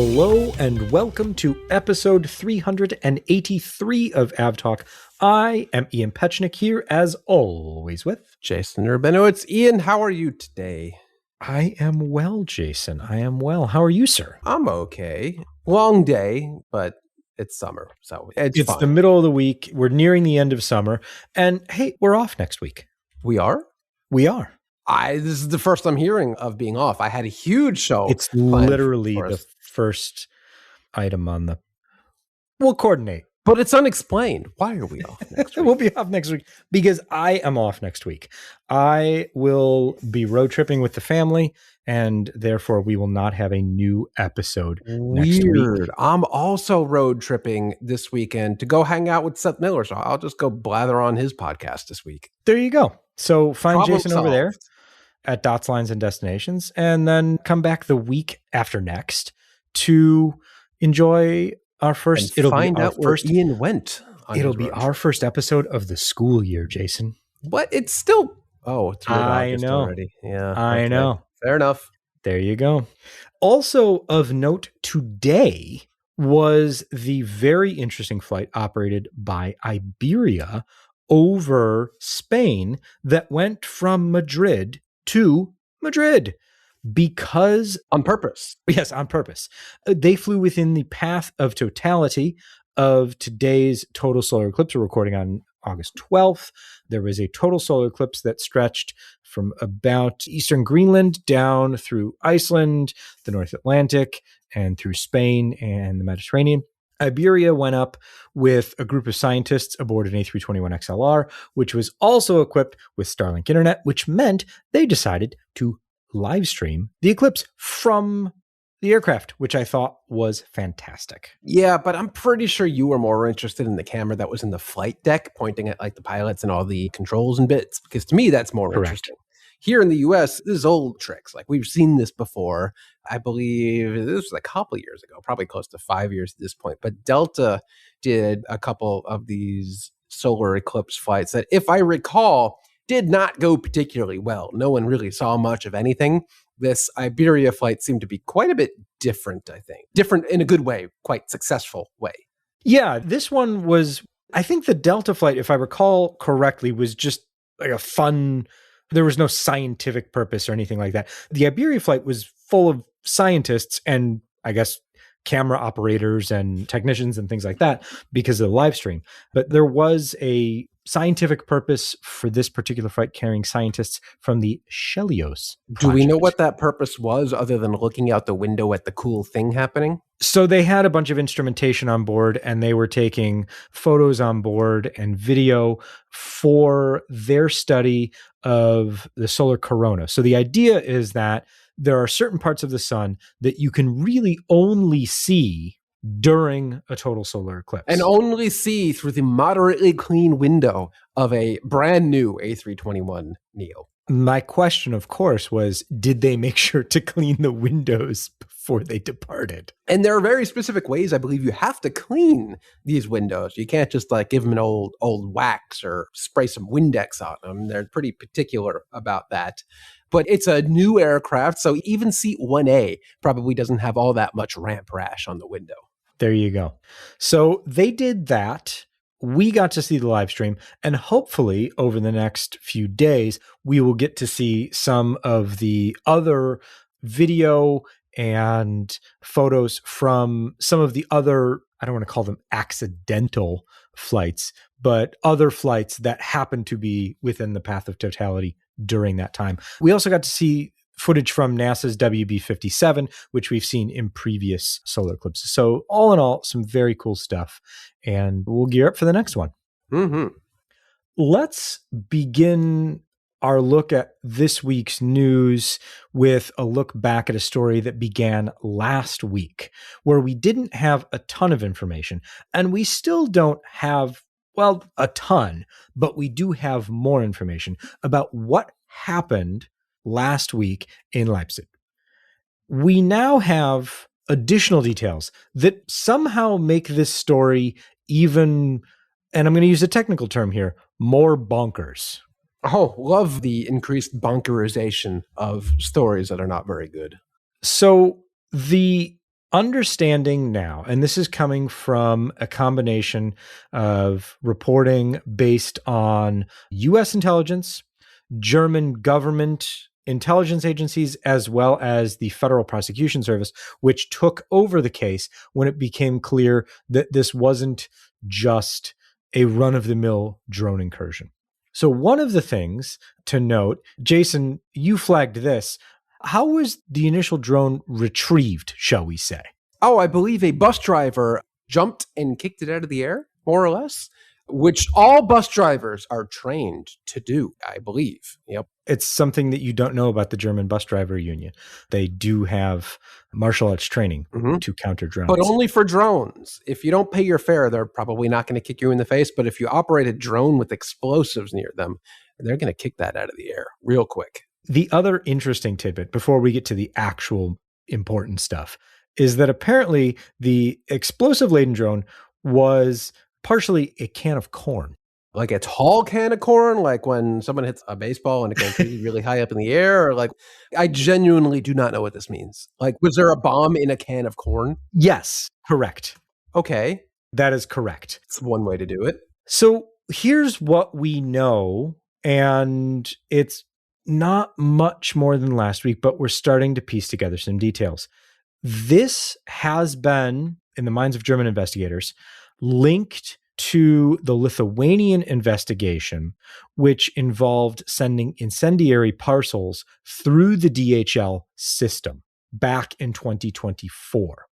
Hello and welcome to episode 383 of AvTalk. I am Ian Petchnick here, as always, with Jason Urbano. Ian, how are you today? I am well, Jason. I am well. How are you, sir? I'm okay. Long day, but it's summer, so it's fine. The middle of the week. We're nearing the end of summer. And hey, we're off next week. We are? We are. This is the first I'm hearing of being off. I had a huge show. It's literally the first item on the... We'll coordinate. But it's unexplained. Why are we off next week? We'll be off next week because I am off next week. I will be road tripping with the family, and therefore we will not have a new episode next week. I'm also road tripping this weekend to go hang out with Seth Miller, so I'll just go blather on his podcast this week. There you go. So find Problem Jason solved. over there at Dots, Lines, and Destinations, and then come back the week after next to enjoy our first. It'll find out where Ian went. It'll be our first episode of the school year, Jason. What? It's still... Oh, it's I know already. Yeah, I know. Fair enough. There you go. Also of note today was the very interesting flight operated by Iberia over Spain that went from Madrid to Madrid because... On purpose. Yes, on purpose. They flew within the path of totality of today's total solar eclipse. We're recording on August 12th. There was a total solar eclipse that stretched from about eastern Greenland down through Iceland, the North Atlantic, and through Spain and the Mediterranean. Iberia went up with a group of scientists aboard an A321XLR, which was also equipped with Starlink internet, which meant they decided to live stream the eclipse from the aircraft, which I thought was fantastic. Yeah, but I'm pretty sure you were more interested in the camera that was in the flight deck, pointing at like the pilots and all the controls and bits, because to me, that's more interesting. Here in the US, this is old tricks. Like we've seen this before. I believe this was a couple of years ago, probably close to 5 years at this point. But Delta did a couple of these solar eclipse flights that, if I recall, did not go particularly well. No one really saw much of anything. This Iberia flight seemed to be quite a bit different, I think. Different in a good way, quite successful way. Yeah, this one was, I think the Delta flight, if I recall correctly, was just like a fun... There was no scientific purpose or anything like that. The Iberia flight was full of scientists and, I guess, camera operators and technicians and things like that because of the live stream. But there was a scientific purpose for this particular flight carrying scientists from the Helios project. Do we know what that purpose was other than looking out the window at the cool thing happening? So they had a bunch of instrumentation on board and they were taking photos on board and video for their study of the solar corona. So the idea is that there are certain parts of the sun that you can really only see during a total solar eclipse. And only see through the moderately clean window of a brand new A321neo. My question, of course, was, did they make sure to clean the windows before they departed? And there are very specific ways I believe you have to clean these windows. You can't just like give them an old wax or spray some Windex on them. They're pretty particular about that. But it's a new aircraft, so even seat 1A probably doesn't have all that much ramp rash on the window. There you go. So they did that. We got to see the live stream, and hopefully over the next few days, we will get to see some of the other video and photos from some of the other, I don't want to call them accidental flights, but other flights that happen to be within the path of totality during that time. We also got to see footage from NASA's WB-57, which we've seen in previous solar eclipses. So all in all, some very cool stuff. And we'll gear up for the next one. Mm-hmm. Let's begin our look at this week's news with a look back at a story that began last week, where we didn't have a ton of information. And we still don't have, well, a ton, but we do have more information about what happened last week in Leipzig. We now have additional details that somehow make this story even, and I'm going to use a technical term here, more bonkers. Oh, love the increased bonkerization of stories that are not very good. So the understanding now, and this is coming from a combination of reporting based on US intelligence, German government intelligence agencies, as well as the Federal Prosecution Service, which took over the case when it became clear that this wasn't just a run-of-the-mill drone incursion. So one of the things to note, Jason, you flagged this. How was the initial drone retrieved, shall we say? Oh, I believe a bus driver jumped and kicked it out of the air, more or less, which all bus drivers are trained to do, I believe. Yep. It's something that you don't know about the German bus driver union. They do have martial arts training to counter drones. But only for drones. If you don't pay your fare, they're probably not going to kick you in the face. But if you operate a drone with explosives near them, they're going to kick that out of the air real quick. The other interesting tidbit, before we get to the actual important stuff, is that apparently the explosive-laden drone was partially a can of corn. Like a tall can of corn, like when someone hits a baseball and it goes really, really high up in the air, or like, I genuinely do not know what this means. Like, was there a bomb in a can of corn? Yes, correct. Okay. That is correct. It's one way to do it. So here's what we know, and it's not much more than last week, but we're starting to piece together some details. This has been, in the minds of German investigators, linked to the Lithuanian investigation, which involved sending incendiary parcels through the DHL system back in 2024.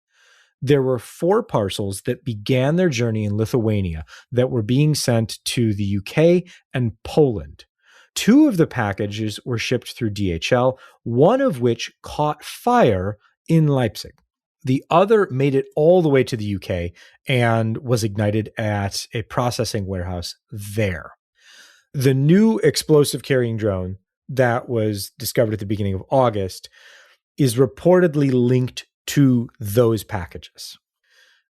There were 4 parcels that began their journey in Lithuania that were being sent to the UK and Poland. 2 of the packages were shipped through DHL, one of which caught fire in Leipzig. The other made it all the way to the UK and was ignited at a processing warehouse there. The new explosive carrying drone that was discovered at the beginning of August is reportedly linked to those packages.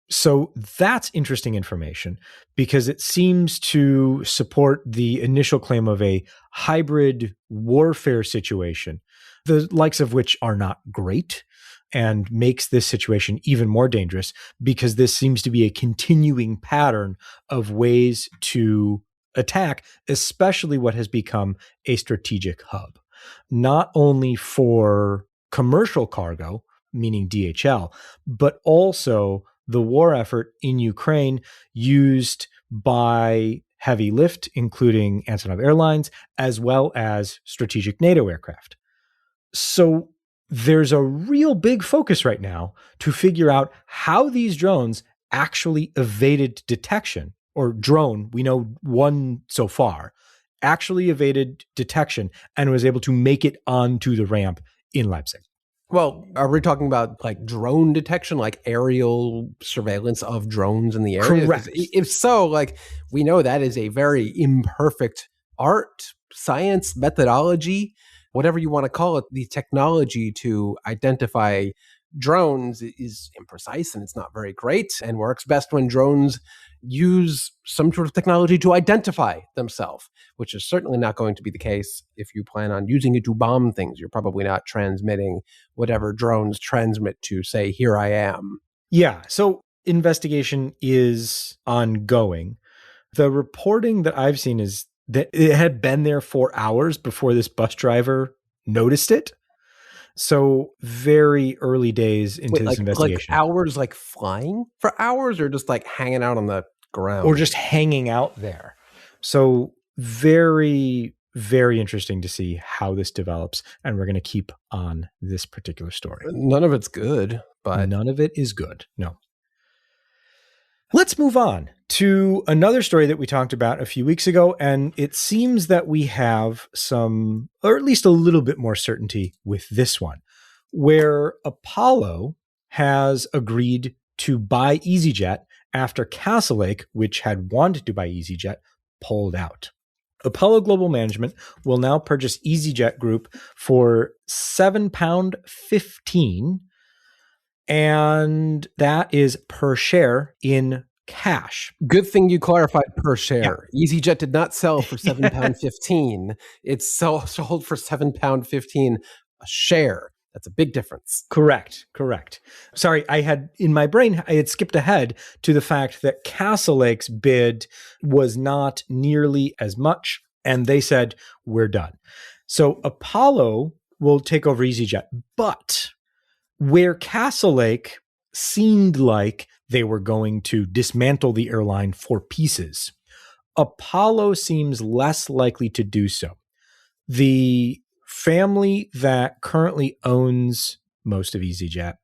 So that's interesting information because it seems to support the initial claim of a hybrid warfare situation, the likes of which are not great, and makes this situation even more dangerous because this seems to be a continuing pattern of ways to attack, especially what has become a strategic hub, not only for commercial cargo, meaning DHL, but also the war effort in Ukraine used by heavy lift, including Antonov Airlines, as well as strategic NATO aircraft. So there's a real big focus right now to figure out how these drones actually evaded detection, or drone, we know one so far, actually evaded detection and was able to make it onto the ramp in Leipzig. Well, are we talking about like drone detection, like aerial surveillance of drones in the area? Correct. If so, like, we know that is a very imperfect art, science, methodology, whatever you want to call it. The technology to identify drones is imprecise and it's not very great, and works best when drones use some sort of technology to identify themselves, which is certainly not going to be the case if you plan on using it to bomb things. You're probably not transmitting whatever drones transmit to say, here I am. Yeah, so investigation is ongoing. The reporting that I've seen is that it had been there for hours before this bus driver noticed it. So very early days into this investigation. Like hours, like flying for hours, or just like hanging out on the ground? Or just hanging out there. So very, very interesting to see how this develops. And we're going to keep on this particular story. None of it's good, but none of it is good. No. Let's move on to another story that we talked about a few weeks ago, and it seems that we have some, or at least a little bit more certainty with this one, where Apollo has agreed to buy EasyJet after Castlelake, which had wanted to buy EasyJet, pulled out. Apollo Global Management will now purchase EasyJet Group for £7.15, and that is per share in cash. Good thing you clarified per share. Yeah. EasyJet did not sell for £7.15. It's sold for £7.15 a share. That's a big difference. Correct. Sorry, I had skipped ahead to the fact that Castleake's bid was not nearly as much, and they said, we're done. So Apollo will take over EasyJet, but where Castlelake seemed like they were going to dismantle the airline for pieces, Apollo seems less likely to do so. The family that currently owns most of EasyJet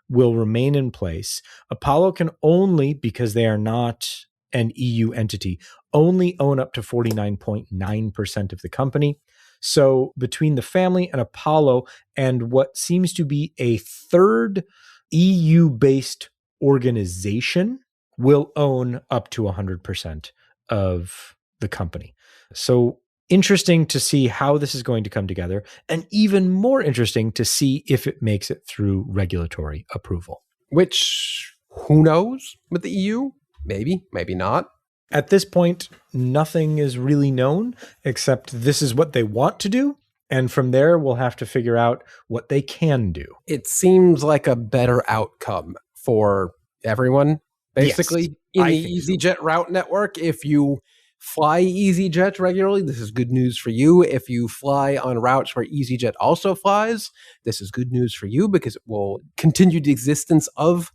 will remain in place. Apollo can only, because they are not an EU entity, only own up to 49.9% of the company. So between the family and Apollo and what seems to be a third EU-based organization will own up to 100% of the company. So interesting to see how this is going to come together, and even more interesting to see if it makes it through regulatory approval. Which, who knows with the EU? Maybe, maybe not. At this point, nothing is really known except this is what they want to do. And from there, we'll have to figure out what they can do. It seems like a better outcome for everyone, basically, in the EasyJet route network. If you fly EasyJet regularly, this is good news for you. If you fly on routes where EasyJet also flies, this is good news for you because it will continue the existence of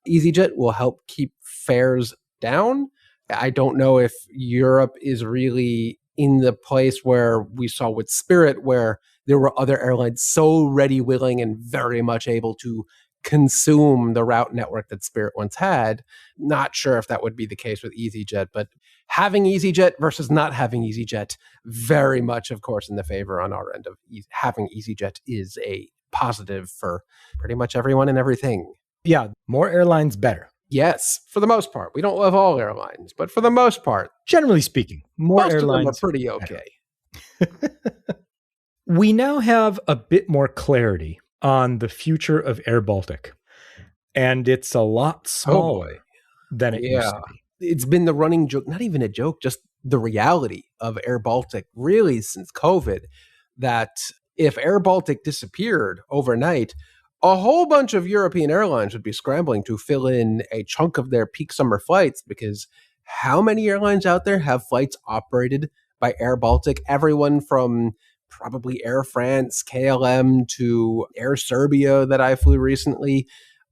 EasyJet, will help keep fares down. I don't know if Europe is really in the place where we saw with Spirit, where there were other airlines so ready, willing, and very much able to consume the route network that Spirit once had. Not sure if that would be the case with EasyJet, but having EasyJet versus not having EasyJet, very much, of course, in the favor on our end of having EasyJet is a positive for pretty much everyone and everything. Yeah, more airlines better. Yes, for the most part. We don't love all airlines, but for the most part, generally speaking, more most airlines of them are pretty okay. We now have a bit more clarity on the future of airBaltic, and it's a lot smaller than it used to be. It's been the running joke, not even a joke, just the reality of airBaltic really since COVID, that if airBaltic disappeared overnight, a whole bunch of European airlines would be scrambling to fill in a chunk of their peak summer flights, because how many airlines out there have flights operated by airBaltic? Everyone from probably Air France, KLM, to Air Serbia that I flew recently.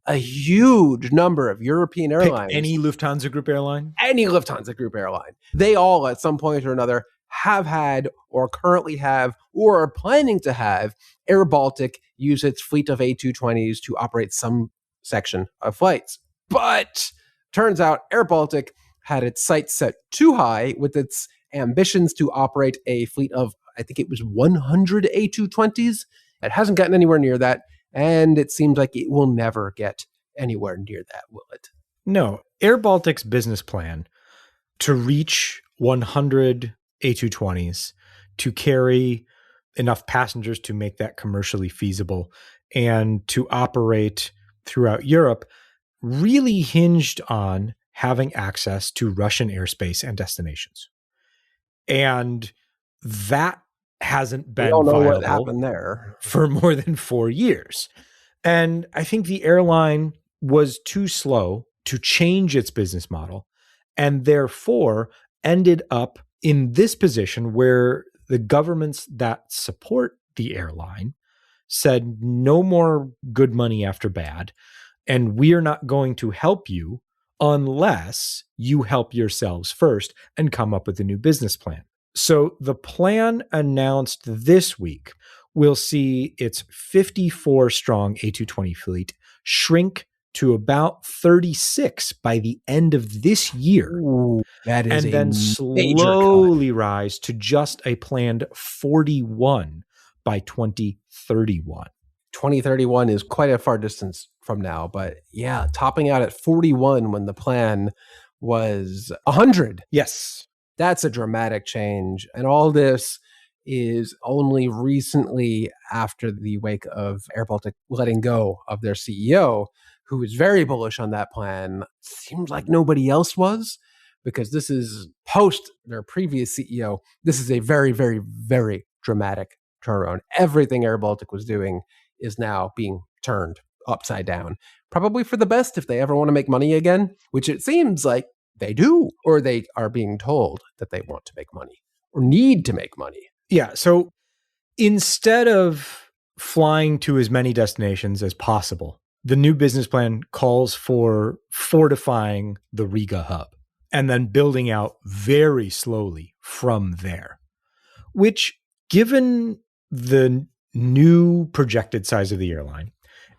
A huge number of European airlines. Pick any Lufthansa Group airline? Any Lufthansa Group airline. They all, at some point or another, have had or currently have or are planning to have airBaltic use its fleet of A220s to operate some section of flights. But turns out airBaltic had its sights set too high with its ambitions to operate a fleet of, I think it was 100 A220s. It hasn't gotten anywhere near that, and it seems like it will never get anywhere near that, will it? No. airBaltic's business plan to reach 100 A220s, to carry enough passengers to make that commercially feasible, and to operate throughout Europe, really hinged on having access to Russian airspace and destinations. And that hasn't been viable what happened there for more than 4 years. And I think the airline was too slow to change its business model, and therefore ended up in this position where the governments that support the airline said no more good money after bad, and we are not going to help you unless you help yourselves first and come up with a new business plan. So the plan announced this week will see its 54-strong A220 fleet shrink to about 36 by the end of this year. Ooh, that is and then slowly rise to just a planned 41 by 2031. 2031 is quite a far distance from now, but yeah, topping out at 41 when the plan was 100. Yes. That's a dramatic change. And all this is only recently after the wake of airBaltic letting go of their CEO, who was very bullish on that plan. Seems like nobody else was, because this is post their previous CEO. This is a very, very, very dramatic turnaround. Everything airBaltic was doing is now being turned upside down. Probably for the best if they ever want to make money again, which it seems like they do, or they are being told that they want to make money or need to make money. Yeah. So instead of flying to as many destinations as possible, the new business plan calls for fortifying the Riga hub and then building out very slowly from there, which, given the new projected size of the airline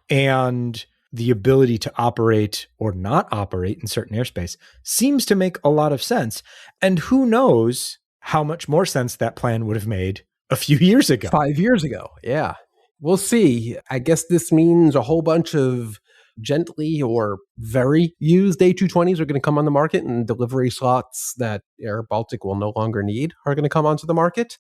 and the ability to operate or not operate in certain airspace, seems to make a lot of sense. And who knows how much more sense that plan would have made a few years ago. 5 years ago. Yeah. We'll see. I guess this means a whole bunch of gently or very used A220s are going to come on the market, and delivery slots that Air Baltic will no longer need are going to come onto the market.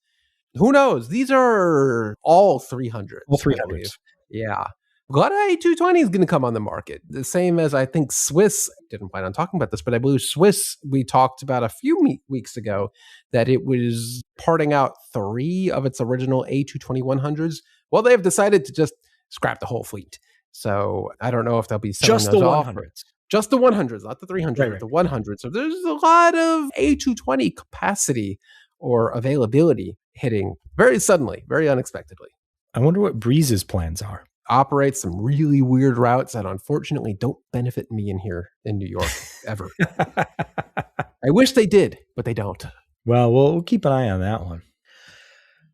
Who knows? These are all 300s. All 300s. Yeah. A lot of A220 is going to come on the market. The same as I think Swiss, didn't plan on talking about this, but I believe Swiss, we talked about a few weeks ago that it was parting out 3 of its original A220-100s. Well, they have decided to just scrap the whole fleet. So I don't know if they'll be selling just those the off. 100s. Just the 100s, not the 300s, right. the 100s. So there's a lot of A220 capacity or availability hitting very suddenly, very unexpectedly. I wonder what Breeze's plans are. Operate some really weird routes that unfortunately don't benefit me in here in New York ever. I wish they did, but they don't. Well, we'll keep an eye on that one.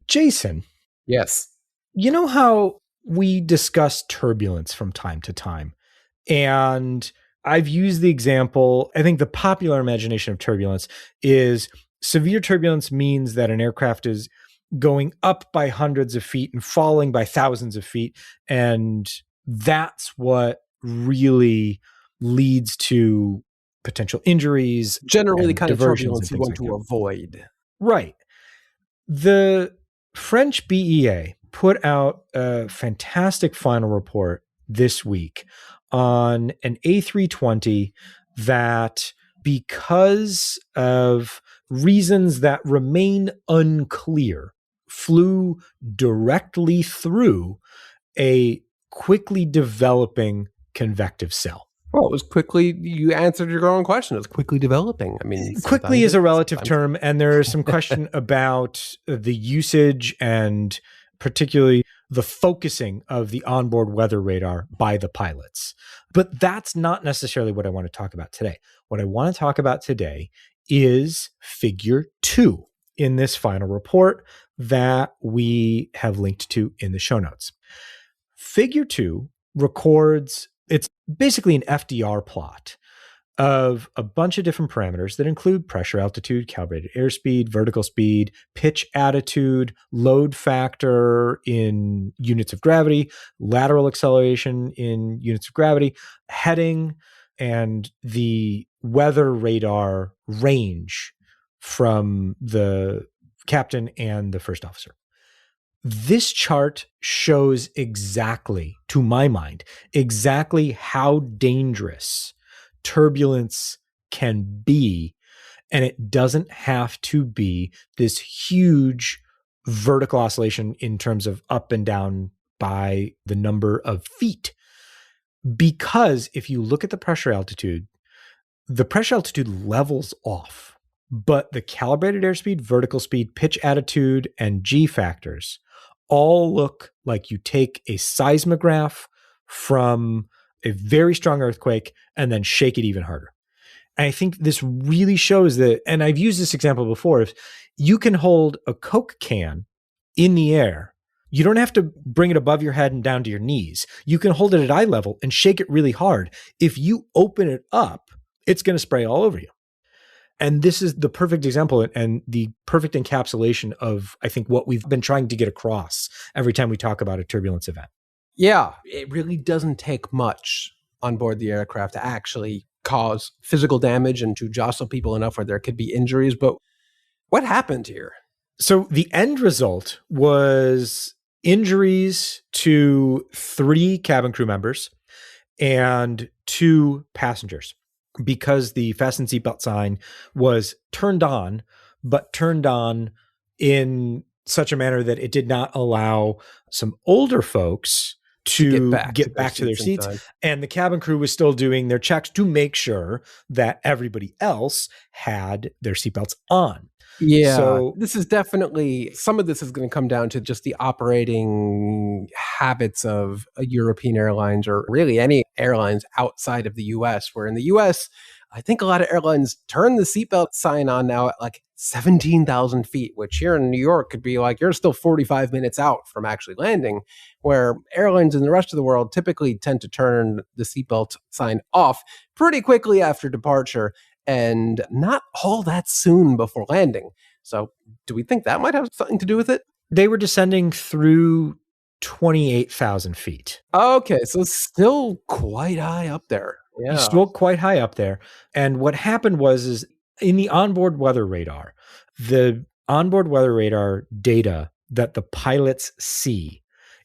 Jason. Yes. You know how we discuss turbulence from time to time? And I've used the example, I think the popular imagination of turbulence is severe turbulence means that an aircraft is going up by hundreds of feet and falling by thousands of feet. And that's what really leads to potential injuries. Generally the kind of turbulence you want to avoid. Right. The French BEA put out a fantastic final report this week on an A320 that, because of reasons that remain unclear, flew directly through a quickly developing convective cell. Well, it was quickly, you answered your own question. It was quickly developing. I mean, quickly is a relative term, and there is some question about the usage and particularly the focusing of the onboard weather radar by the pilots. But that's not necessarily what I want to talk about today. What I want to talk about today is figure 2 in this final report that we have linked to in the show notes. Figure 2 records, it's basically an FDR plot of a bunch of different parameters that include pressure, altitude, calibrated airspeed, vertical speed, pitch attitude, load factor in units of gravity, lateral acceleration in units of gravity, heading, and the weather radar range from the captain and the first officer. This chart shows exactly, to my mind, exactly how dangerous turbulence can be, and it doesn't have to be this huge vertical oscillation in terms of up and down by the number of feet. Because if you look at the pressure altitude levels off, but the calibrated airspeed, vertical speed, pitch attitude, and G factors all look like you take a seismograph from a very strong earthquake and then shake it even harder. And I think this really shows that, and I've used this example before, if you can hold a Coke can in the air, you don't have to bring it above your head and down to your knees. You can hold it at eye level and shake it really hard. If you open it up, it's going to spray all over you. And this is the perfect example and the perfect encapsulation of, I think, what we've been trying to get across every time we talk about a turbulence event. Yeah, it really doesn't take much on board the aircraft to actually cause physical damage and to jostle people enough where there could be injuries. But what happened here? So the end result was injuries to 3 cabin crew members and 2 passengers, because the fasten seatbelt sign was turned on, but turned on in such a manner that it did not allow some older folks to get back to their seats. And the cabin crew was still doing their checks to make sure that everybody else had their seatbelts on. Yeah, so this is definitely, some of this is going to come down to just the operating habits of European airlines, or really any airlines outside of the US, where in the US, I think a lot of airlines turn the seatbelt sign on now at like 17,000 feet, which here in New York could be like, you're still 45 minutes out from actually landing, where airlines in the rest of the world typically tend to turn the seatbelt sign off pretty quickly after departure, and not all that soon before landing. So do we think that might have something to do with it? They were descending through 28,000 feet. Okay, so still quite high up there. Yeah. Still quite high up there. And what happened was in the onboard weather radar, the onboard weather radar data that the pilots see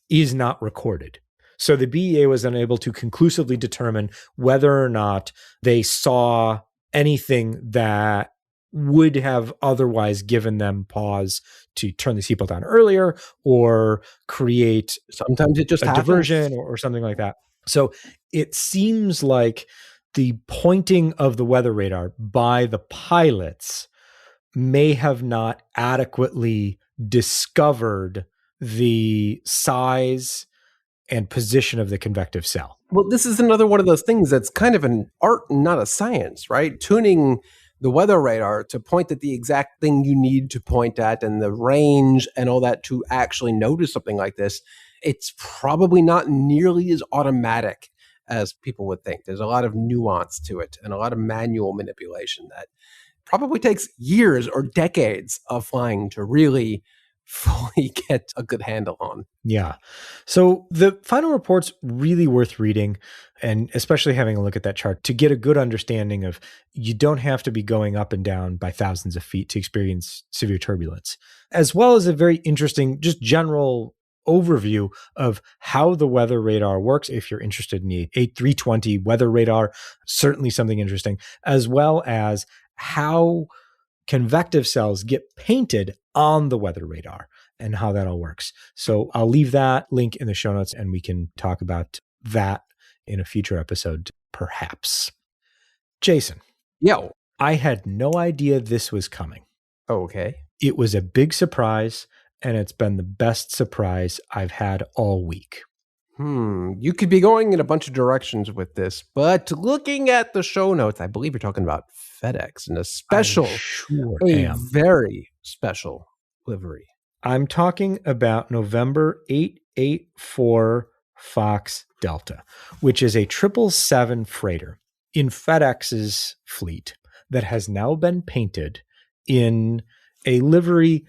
is not recorded. So the BEA was unable to conclusively determine whether or not they saw anything that would have otherwise given them pause to turn the seatbelt on earlier or create sometimes it just a diversion or something like that. So it seems like the pointing of the weather radar by the pilots may have not adequately discovered the size and position of the convective cell. Well, this is another one of those things that's kind of an art and not a science, right? Tuning the weather radar to point at the exact thing you need to point at and the range and all that to actually notice something like this, it's probably not nearly as automatic as people would think. There's a lot of nuance to it and a lot of manual manipulation that probably takes years or decades of flying to really fully get a good handle on. Yeah. So the final report's really worth reading, and especially having a look at that chart to get a good understanding of, you don't have to be going up and down by thousands of feet to experience severe turbulence, as well as a very interesting, just general overview of how the weather radar works. If you're interested in the A320 weather radar, certainly something interesting, as well as how convective cells get painted on the weather radar and how that all works. So I'll leave that link in the show notes and we can talk about that in a future episode, perhaps. Jason. Yo. I had no idea this was coming. Okay. It was a big surprise, and it's been the best surprise I've had all week. You could be going in a bunch of directions with this, but looking at the show notes, I believe you're talking about FedEx and a very special livery. I'm talking about November 884 Fox Delta, which is a 777 freighter in FedEx's fleet that has now been painted in a livery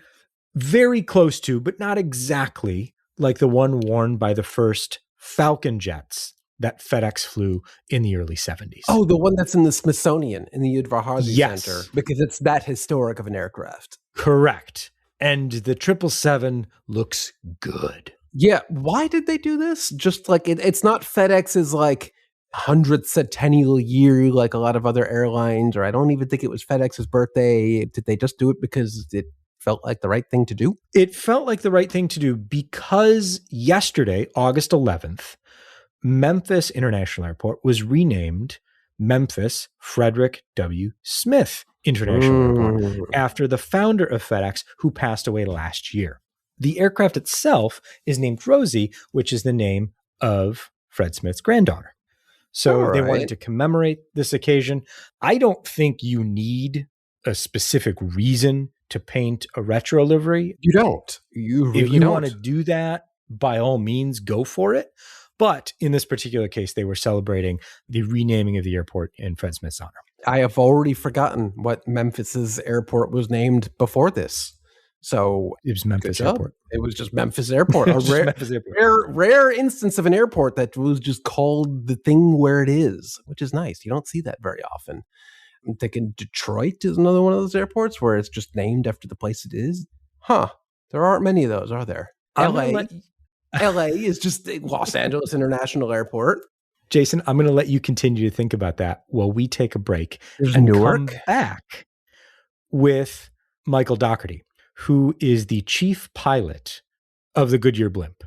very close to, but not exactly, like the one worn by the first Falcon jets that FedEx flew in the early 70s. Oh, the one that's in the Smithsonian in the Udvar-Hazy Center, because it's that historic of an aircraft. Correct. And the 777 looks good. Yeah. Why did they do this? Just like it's not FedEx's like 100th centennial year like a lot of other airlines, or I don't even think it was FedEx's birthday. Did they just do it because it felt like the right thing to do? It felt like the right thing to do because yesterday, August 11th, Memphis International Airport was renamed Memphis Frederick W. Smith International Airport after the founder of FedEx, who passed away last year. The aircraft itself is named Rosie, which is the name of Fred Smith's granddaughter. So they wanted to commemorate this occasion. I don't think you need a specific reason to paint a retro livery. You don't. You really if you don't. want to do that, by all means, go for it. But in this particular case, they were celebrating the renaming of the airport in Fred Smith's honor. I have already forgotten what Memphis's airport was named before this. So it was Memphis Airport. It was just Memphis Airport. A rare instance of an airport that was just called the thing where it is, which is nice. You don't see that very often. I'm thinking Detroit is another one of those airports where it's just named after the place it is. Huh. There aren't many of those, are there? LA is just Los Angeles International Airport. Jason, I'm going to let you continue to think about that while we take a break and come back with Michael Dougherty, who is the chief pilot of the Goodyear Blimp.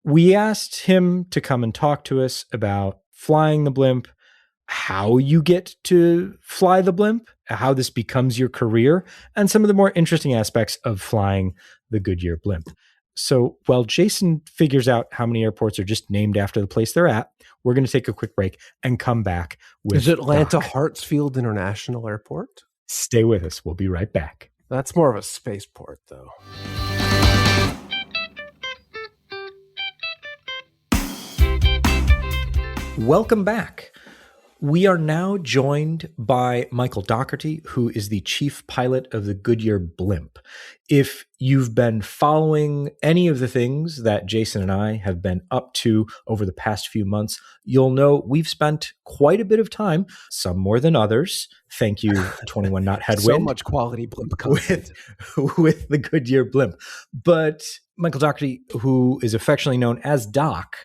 We asked him to come and talk to us about flying the blimp, how you get to fly the blimp, how this becomes your career, and some of the more interesting aspects of flying the Goodyear Blimp. So while Jason figures out how many airports are just named after the place they're at, we're going to take a quick break and come back with Is Atlanta Doc. Hartsfield International Airport? Stay with us. We'll be right back. That's more of a spaceport, though. Welcome back. We are now joined by Michael Dougherty, who is the chief pilot of the Goodyear Blimp. If you've been following any of the things that Jason and I have been up to over the past few months, you'll know we've spent quite a bit of time, some more than others. Thank you, 21 Knot Headwind. So much quality blimp content. With the Goodyear Blimp. But Michael Dougherty, who is affectionately known as Doc,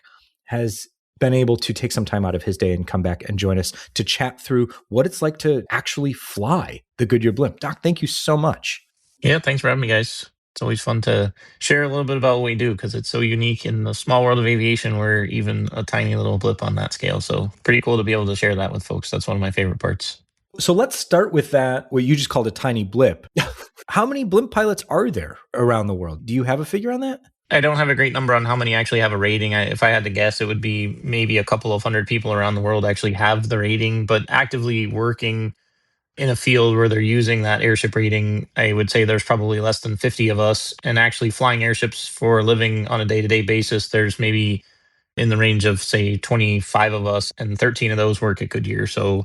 has been able to take some time out of his day and come back and join us to chat through what it's like to actually fly the Goodyear Blimp. Doc, thank you so much. Yeah, thanks for having me, guys. It's always fun to share a little bit about what we do because it's so unique in the small world of aviation. We're even a tiny little blip on that scale. So pretty cool to be able to share that with folks. That's one of my favorite parts. So let's start with that, what you just called a tiny blip. How many blimp pilots are there around the world? Do you have a figure on that? I don't have a great number on how many actually have a rating. If I had to guess, it would be maybe a couple of hundred people around the world actually have the rating, but actively working in a field where they're using that airship rating, I would say there's probably less than 50 of us. And actually flying airships for a living on a day-to-day basis, there's maybe in the range of, say, 25 of us, and 13 of those work at Goodyear. So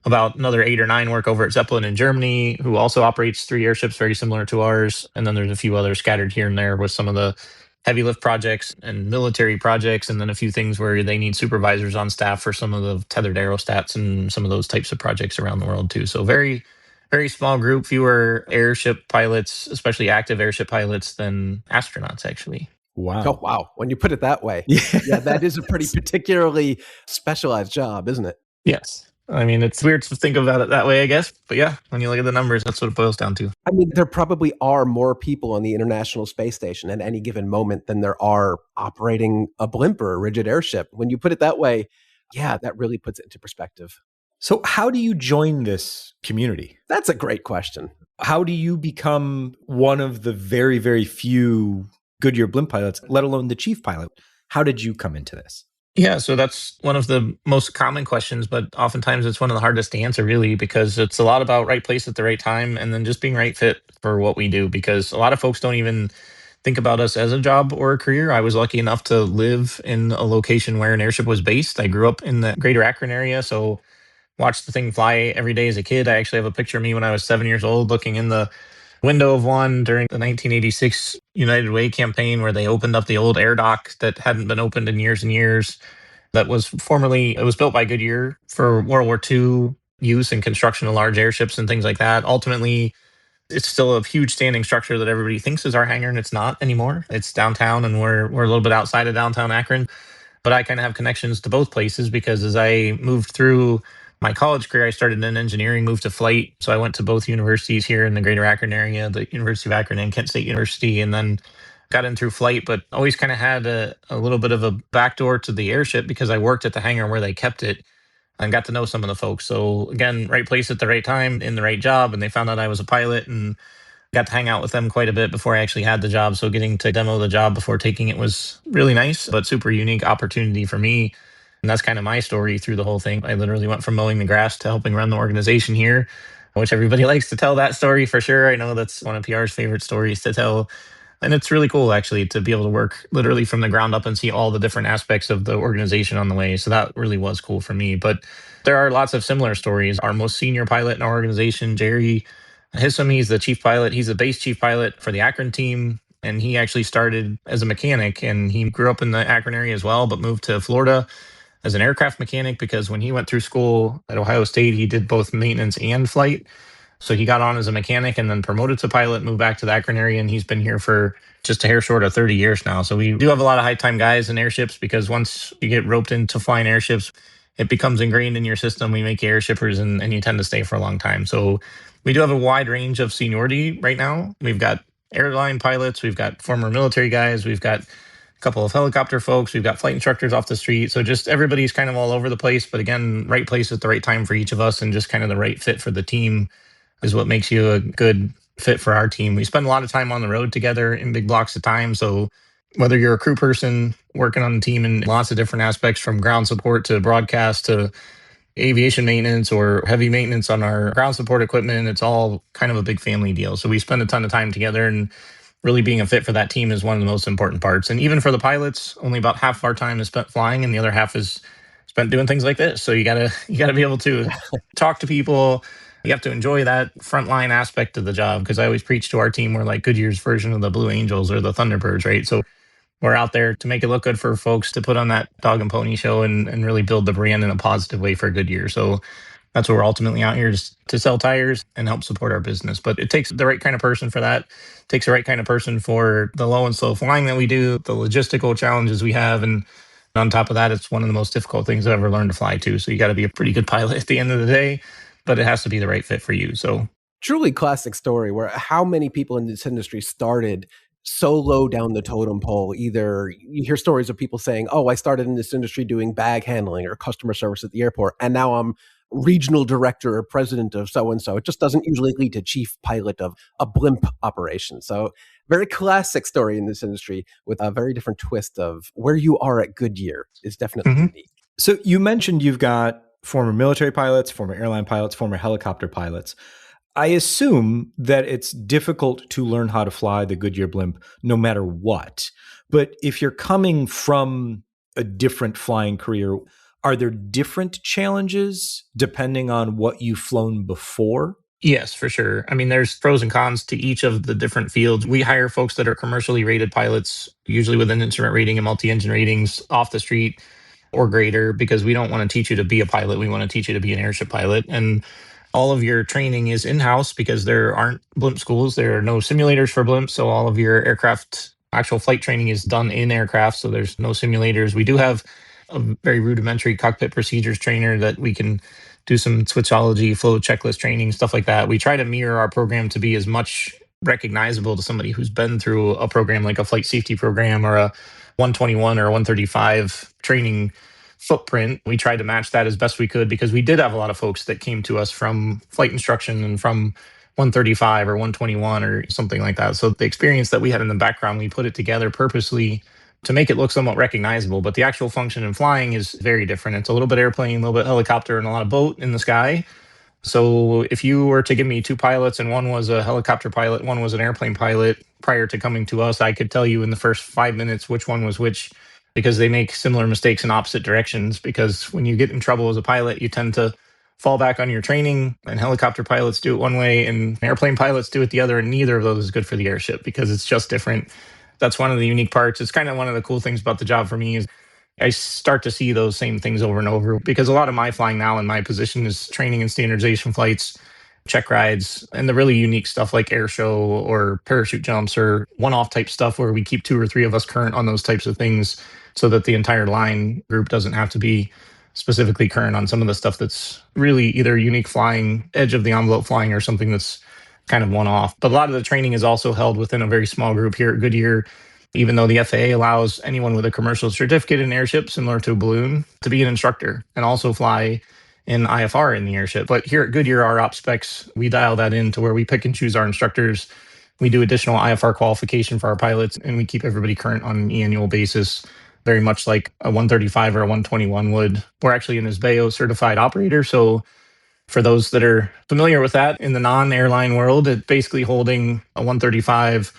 about another 8 or 9 work over at Zeppelin in Germany, who also operates 3 airships very similar to ours. And then there's a few others scattered here and there with some of the heavy lift projects and military projects, and then a few things where they need supervisors on staff for some of the tethered aerostats and some of those types of projects around the world too. So very, very small group, fewer airship pilots, especially active airship pilots, than astronauts actually. Wow. Oh, wow. When you put it that way. Yeah, that is a pretty particularly specialized job, isn't it? Yes. I mean, it's weird to think about it that way, I guess. But yeah, when you look at the numbers, that's what it boils down to. I mean, there probably are more people on the International Space Station at any given moment than there are operating a blimp or a rigid airship. When you put it that way, yeah, that really puts it into perspective. So how do you join this community? That's a great question. How do you become one of the very, very few Goodyear Blimp pilots, let alone the chief pilot? How did you come into this? Yeah, so that's one of the most common questions, but oftentimes it's one of the hardest to answer, really, because it's a lot about right place at the right time and then just being right fit for what we do. Because a lot of folks don't even think about us as a job or a career. I was lucky enough to live in a location where an airship was based. I grew up in the greater Akron area, so watched the thing fly every day as a kid. I actually have a picture of me when I was 7 years old looking in the window of one during the 1986 United Way campaign where they opened up the old air dock that hadn't been opened in years and years. That was it was built by Goodyear for World War II use and construction of large airships and things like that. Ultimately, it's still a huge standing structure that everybody thinks is our hangar, and it's not anymore. It's downtown, and we're a little bit outside of downtown Akron. But I kind of have connections to both places because as I moved through my college career, I started in engineering, moved to flight. So I went to both universities here in the greater Akron area, the University of Akron and Kent State University, and then got in through flight, but always kind of had a little bit of a backdoor to the airship because I worked at the hangar where they kept it and got to know some of the folks. So again, right place at the right time in the right job. And they found out I was a pilot and got to hang out with them quite a bit before I actually had the job. So getting to demo the job before taking it was really nice, but super unique opportunity for me. And that's kind of my story through the whole thing. I literally went from mowing the grass to helping run the organization here, which everybody likes to tell that story for sure. I know that's one of PR's favorite stories to tell. And it's really cool, actually, to be able to work literally from the ground up and see all the different aspects of the organization on the way. So that really was cool for me. But there are lots of similar stories. Our most senior pilot in our organization, Jerry Hissom, he's the chief pilot. He's the base chief pilot for the Akron team. And he actually started as a mechanic, and he grew up in the Akron area as well, but moved to Florida as an aircraft mechanic because when he went through school at Ohio State, he did both maintenance and flight. So he got on as a mechanic and then promoted to pilot, moved back to the Akron area, and he's been here for just a hair short of 30 years now. So we do have a lot of high-time guys in airships because once you get roped into flying airships, it becomes ingrained in your system. We make you airshippers and you tend to stay for a long time. So we do have a wide range of seniority right now. We've got airline pilots, we've got former military guys, we've got a couple of helicopter folks. We've got flight instructors off the street. So just everybody's kind of all over the place. But again, right place at the right time for each of us, and just kind of the right fit for the team is what makes you a good fit for our team. We spend a lot of time on the road together in big blocks of time. So whether you're a crew person working on the team in lots of different aspects, from ground support to broadcast to aviation maintenance or heavy maintenance on our ground support equipment, it's all kind of a big family deal. So we spend a ton of time together, and really being a fit for that team is one of the most important parts. And even for the pilots, only about half of our time is spent flying and the other half is spent doing things like this. So you gotta be able to talk to people. You have to enjoy that frontline aspect of the job, because I always preach to our team, we're like Goodyear's version of the Blue Angels or the Thunderbirds, right? So we're out there to make it look good for folks, to put on that dog and pony show, and really build the brand in a positive way for Goodyear. So that's what we're ultimately out here, is to sell tires and help support our business. But it takes the right kind of person for that. It takes the right kind of person for the low and slow flying that we do, the logistical challenges we have. And on top of that, it's one of the most difficult things I've ever learned to fly too. So you got to be a pretty good pilot at the end of the day, but it has to be the right fit for you. So truly classic story where how many people in this industry started so low down the totem pole. Either you hear stories of people saying, oh, I started in this industry doing bag handling or customer service at the airport, and now I'm regional director or president of so-and-so. It just doesn't usually lead to chief pilot of a blimp operation. So very classic story in this industry, with a very different twist of where you are at Goodyear is definitely unique. So you mentioned you've got former military pilots, former airline pilots, former helicopter pilots. I assume that it's difficult to learn how to fly the Goodyear Blimp no matter what. But if you're coming from a different flying career, are there different challenges depending on what you've flown before? yes, for sure. I mean, there's pros and cons to each of the different fields. We hire folks that are commercially rated pilots, usually with an instrument rating and multi-engine ratings off the street or greater, because we don't want to teach you to be a pilot. We want to teach you to be an airship pilot. And all of your training is in-house, because there aren't blimp schools. There are no simulators for blimps. So all of your aircraft actual flight training is done in aircraft. So there's no simulators. We do have a very rudimentary cockpit procedures trainer that we can do some switchology, flow checklist training, stuff like that. We try to mirror our program to be as much recognizable to somebody who's been through a program like a flight safety program or a 121 or a 135 training footprint. We tried to match that as best we could, because we did have a lot of folks that came to us from flight instruction and from 135 or 121 or something like that. So the experience that we had in the background, we put it together purposely to make it look somewhat recognizable. But the actual function in flying is very different. It's a little bit airplane, a little bit helicopter, and a lot of boat in the sky. So if you were to give me two pilots and one was a helicopter pilot, one was an airplane pilot, prior to coming to us, I could tell you in the first 5 minutes which one was which, because they make similar mistakes in opposite directions. Because when you get in trouble as a pilot, you tend to fall back on your training, and helicopter pilots do it one way and airplane pilots do it the other. And neither of those is good for the airship, because it's just different. That's one of the unique parts. It's kind of one of the cool things about the job for me, is I start to see those same things over and over, because a lot of my flying now in my position is training and standardization flights, check rides, and the really unique stuff like air show or parachute jumps or one-off type stuff, where we keep two or three of us current on those types of things, so that the entire line group doesn't have to be specifically current on some of the stuff that's really either unique flying, edge of the envelope flying, or something that's kind of one-off. But a lot of the training is also held within a very small group here at Goodyear, even though the FAA allows anyone with a commercial certificate in airship, similar to a balloon, to be an instructor and also fly in IFR in the airship. But here at Goodyear, our op specs, we dial that in to where we pick and choose our instructors. We do additional IFR qualification for our pilots, and we keep everybody current on an annual basis, very much like a 135 or a 121 would. We're actually an ISBEO certified operator. So for those that are familiar with that, in the non-airline world, it's basically holding a 135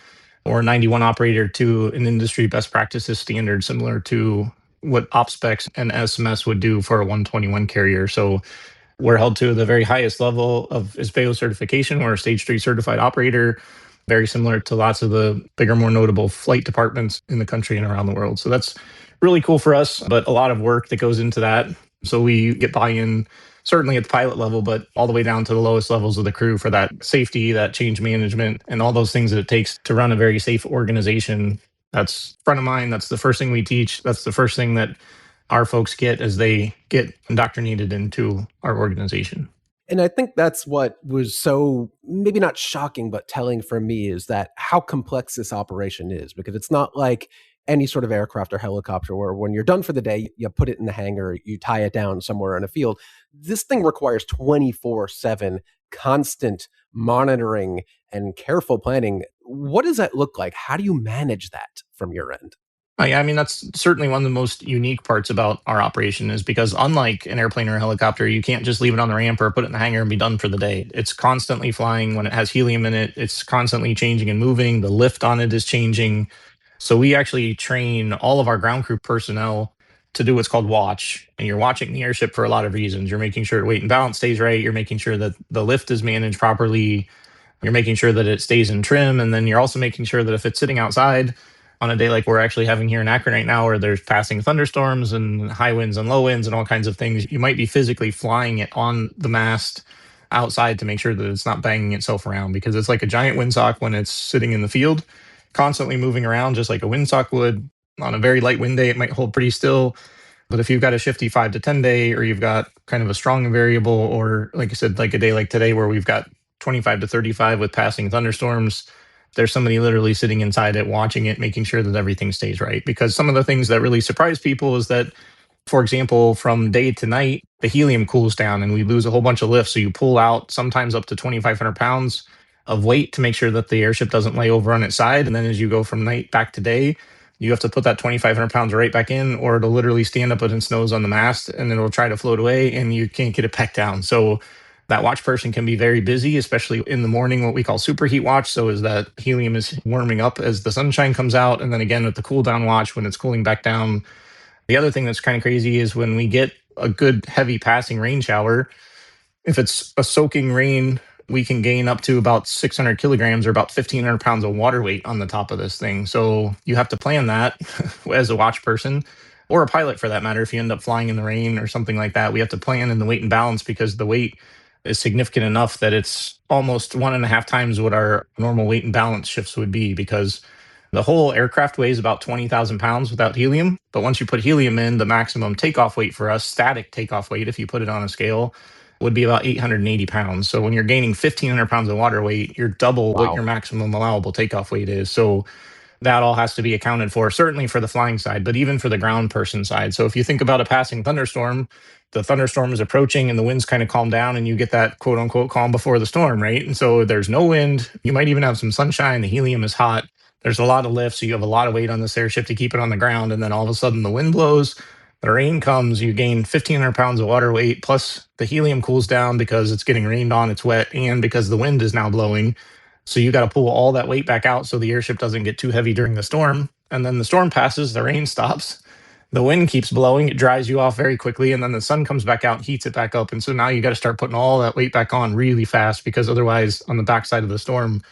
or 91 operator to an industry best practices standard, similar to what OpSpecs and SMS would do for a 121 carrier. So we're held to the very highest level of ISBEO certification. We're a stage 3 certified operator, very similar to lots of the bigger, more notable flight departments in the country and around the world. So that's really cool for us, but a lot of work that goes into that. So we get buy-in certainly at the pilot level, but all the way down to the lowest levels of the crew for that safety, that change management, and all those things that it takes to run a very safe organization. That's front of mind. That's the first thing we teach. That's the first thing that our folks get as they get indoctrinated into our organization. And I think that's what was so, maybe not shocking, but telling for me, is that how complex this operation is, because it's not like any sort of aircraft or helicopter where when you're done for the day, you put it in the hangar, you tie it down somewhere in a field. This thing requires 24/7 constant monitoring and careful planning. What does that look like? How do you manage that from your end? I mean, that's certainly one of the most unique parts about our operation is because unlike an airplane or a helicopter, you can't just leave it on the ramp or put it in the hangar and be done for the day. It's constantly flying. When it has helium in it, it's constantly changing and moving. The lift on it is changing. So we actually train all of our ground crew personnel to do what's called watch. And you're watching the airship for a lot of reasons. You're making sure weight and balance stays right. You're making sure that the lift is managed properly. You're making sure that it stays in trim. And then you're also making sure that if it's sitting outside on a day like we're actually having here in Akron right now, where there's passing thunderstorms and high winds and low winds and all kinds of things, you might be physically flying it on the mast outside to make sure that it's not banging itself around, because it's like a giant windsock when it's sitting in the field, constantly moving around just like a windsock would. On a very light wind day, it might hold pretty still. But if you've got a shifty 5 to 10 day, or you've got kind of a strong variable, or like I said, like a day like today where we've got 25 to 35 with passing thunderstorms, there's somebody literally sitting inside it, watching it, making sure that everything stays right. Because some of the things that really surprise people is that, for example, from day to night, the helium cools down and we lose a whole bunch of lift. So you pull out sometimes up to 2,500 pounds of weight to make sure that the airship doesn't lay over on its side. And then as you go from night back to day, you have to put that 2,500 pounds right back in, or it'll literally stand up with its nose on the mast and it'll try to float away and you can't get it back down. So that watch person can be very busy, especially in the morning, what we call superheat watch. So is that helium is warming up as the sunshine comes out. And then again, with the cool down watch, when it's cooling back down. The other thing that's kind of crazy is when we get a good heavy passing rain shower, if it's a soaking rain, we can gain up to about 600 kilograms or about 1,500 pounds of water weight on the top of this thing. So you have to plan that as a watch person, or a pilot for that matter. If you end up flying in the rain or something like that, we have to plan in the weight and balance, because the weight is significant enough that it's almost 1.5 times what our normal weight and balance shifts would be, because the whole aircraft weighs about 20,000 pounds without helium. But once you put helium in, the maximum takeoff weight for us, static takeoff weight, if you put it on a scale, would be about 880 pounds. So when you're gaining 1,500 pounds of water weight, you're double what your maximum allowable takeoff weight is. So that all has to be accounted for, certainly for the flying side, but even for the ground person side. So if you think about a passing thunderstorm, the thunderstorm is approaching and the winds kind of calm down and you get that quote unquote calm before the storm, right? And so there's no wind. You might even have some sunshine. The helium is hot. There's a lot of lift. So you have a lot of weight on this airship to keep it on the ground. And then all of a sudden the wind blows, the rain comes, you gain 1,500 pounds of water weight, plus the helium cools down because it's getting rained on, it's wet, and because the wind is now blowing. So you got to pull all that weight back out so the airship doesn't get too heavy during the storm. And then the storm passes, the rain stops, the wind keeps blowing, it dries you off very quickly, and then the sun comes back out, heats it back up. And so now you got to start putting all that weight back on really fast, because otherwise on the backside of the storm,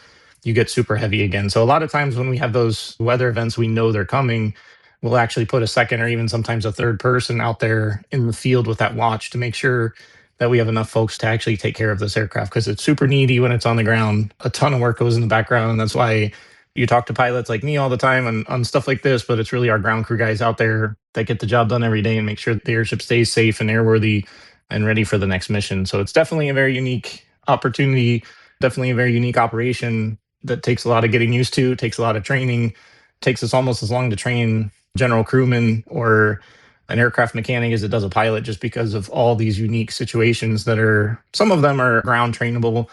you get super heavy again. So a lot of times when we have those weather events, we know they're coming. We'll actually put a second or even sometimes a third person out there in the field with that watch to make sure that we have enough folks to actually take care of this aircraft, because it's super needy when it's on the ground. A ton of work goes in the background. And that's why you talk to pilots like me all the time on stuff like this, but it's really our ground crew guys out there that get the job done every day and make sure the airship stays safe and airworthy and ready for the next mission. So it's definitely a very unique opportunity, definitely a very unique operation that takes a lot of getting used to, takes a lot of training, takes us almost as long to train general crewman or an aircraft mechanic as it does a pilot, just because of all these unique situations that are, some of them are ground trainable,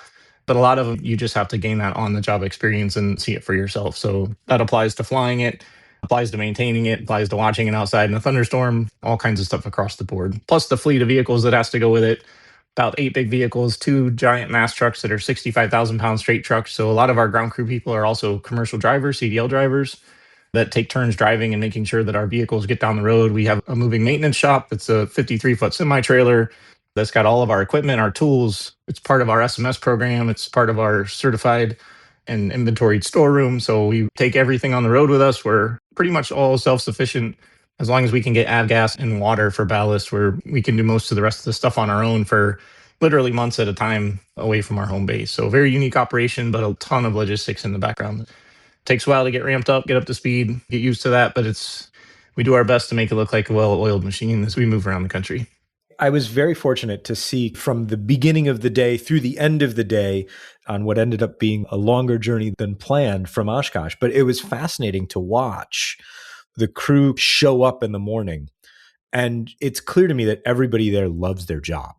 but a lot of them you just have to gain that on the job experience and see it for yourself. So that applies to flying it, applies to maintaining it, applies to watching it outside in a thunderstorm, all kinds of stuff across the board. Plus the fleet of vehicles that has to go with it. About 8 big vehicles, 2 giant mass trucks that are 65,000 pound straight trucks. So a lot of our ground crew people are also commercial drivers, CDL drivers, that take turns driving and making sure that our vehicles get down the road. We have a moving maintenance shop that's a 53-foot semi-trailer that's got all of our equipment, our tools. It's part of our SMS program. It's part of our certified and inventoried storeroom. So we take everything on the road with us. We're pretty much all self-sufficient as long as we can get avgas and water for ballast, where we can do most of the rest of the stuff on our own for literally months at a time away from our home base. So very unique operation, but a ton of logistics in the background. Takes a while to get ramped up, get up to speed, get used to that, but we do our best to make it look like a well-oiled machine as we move around the country. I was very fortunate to see from the beginning of the day through the end of the day on what ended up being a longer journey than planned from Oshkosh. But it was fascinating to watch the crew show up in the morning. And it's clear to me that everybody there loves their job,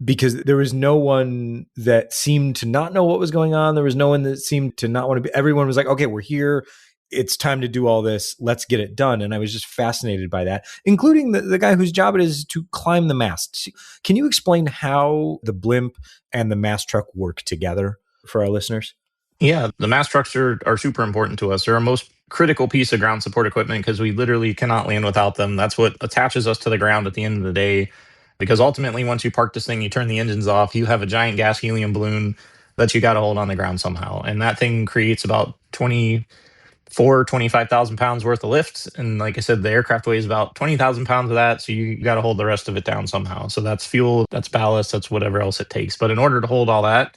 because there was no one that seemed to not know what was going on. There was no one that seemed to not want to be. Everyone was like, okay, we're here. It's time to do all this. Let's get it done. And I was just fascinated by that, including the guy whose job it is to climb the mast. Can you explain how the blimp and the mast truck work together for our listeners? Yeah, the mast trucks are super important to us. They're our most critical piece of ground support equipment because we literally cannot land without them. That's what attaches us to the ground at the end of the day. Because ultimately, once you park this thing, you turn the engines off, you have a giant gas helium balloon that you got to hold on the ground somehow. And that thing creates about 25,000 pounds worth of lift. And like I said, the aircraft weighs about 20,000 pounds of that. So you got to hold the rest of it down somehow. So that's fuel, that's ballast, that's whatever else it takes. But in order to hold all that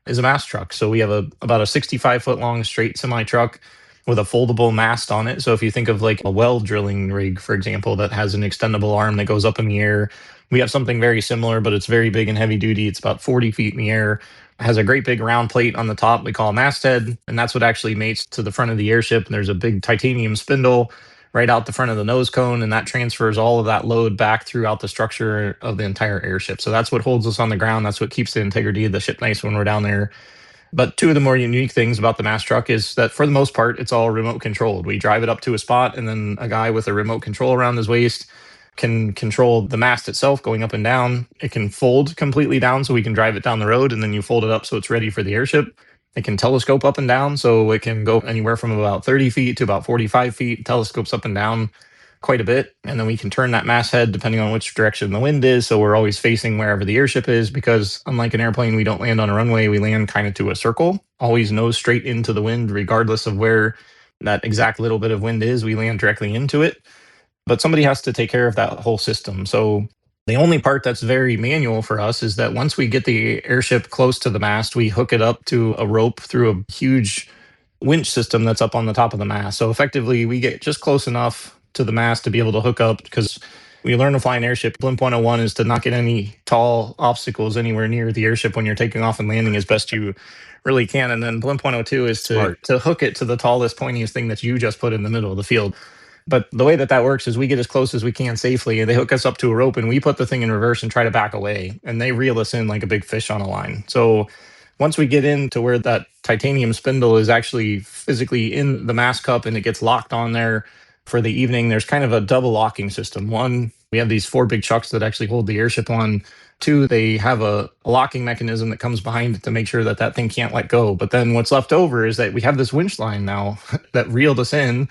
is a mast truck. So we have about a 65-foot long straight semi truck with a foldable mast on it. So if you think of like a well drilling rig, for example, that has an extendable arm that goes up in the air, we have something very similar, but it's very big and heavy duty. It's about 40 feet in the air. It has a great big round plate on the top we call a masthead, and that's what actually mates to the front of the airship. And there's a big titanium spindle right out the front of the nose cone, and that transfers all of that load back throughout the structure of the entire airship. So that's what holds us on the ground. That's what keeps the integrity of the ship nice when we're down there. But two of the more unique things about the mast truck is that for the most part, it's all remote controlled. We drive it up to a spot, and then a guy with a remote control around his waist can control the mast itself going up and down. It can fold completely down so we can drive it down the road, and then you fold it up so it's ready for the airship. It can telescope up and down, so it can go anywhere from about 30 feet to about 45 feet, telescopes up and down quite a bit. And then we can turn that masthead depending on which direction the wind is. So we're always facing wherever the airship is, because unlike an airplane, we don't land on a runway. We land kind of to a circle, always nose straight into the wind, regardless of where that exact little bit of wind is. We land directly into it. But somebody has to take care of that whole system. So the only part that's very manual for us is that once we get the airship close to the mast, we hook it up to a rope through a huge winch system that's up on the top of the mast. So effectively, we get just close enough to the mast to be able to hook up, because we learn to fly an airship. Blimp 101 is to not get any tall obstacles anywhere near the airship when you're taking off and landing as best you really can. And then Blimp 102 is to hook it to the tallest, pointiest thing that you just put in the middle of the field. But the way that works is we get as close as we can safely, and they hook us up to a rope, and we put the thing in reverse and try to back away, and they reel us in like a big fish on a line. So once we get into where that titanium spindle is actually physically in the mast cup and it gets locked on there for the evening, there's kind of a double locking system. One, we have these 4 big chucks that actually hold the airship on. 2, they have a locking mechanism that comes behind it to make sure that thing can't let go. But then what's left over is that we have this winch line now that reeled us in,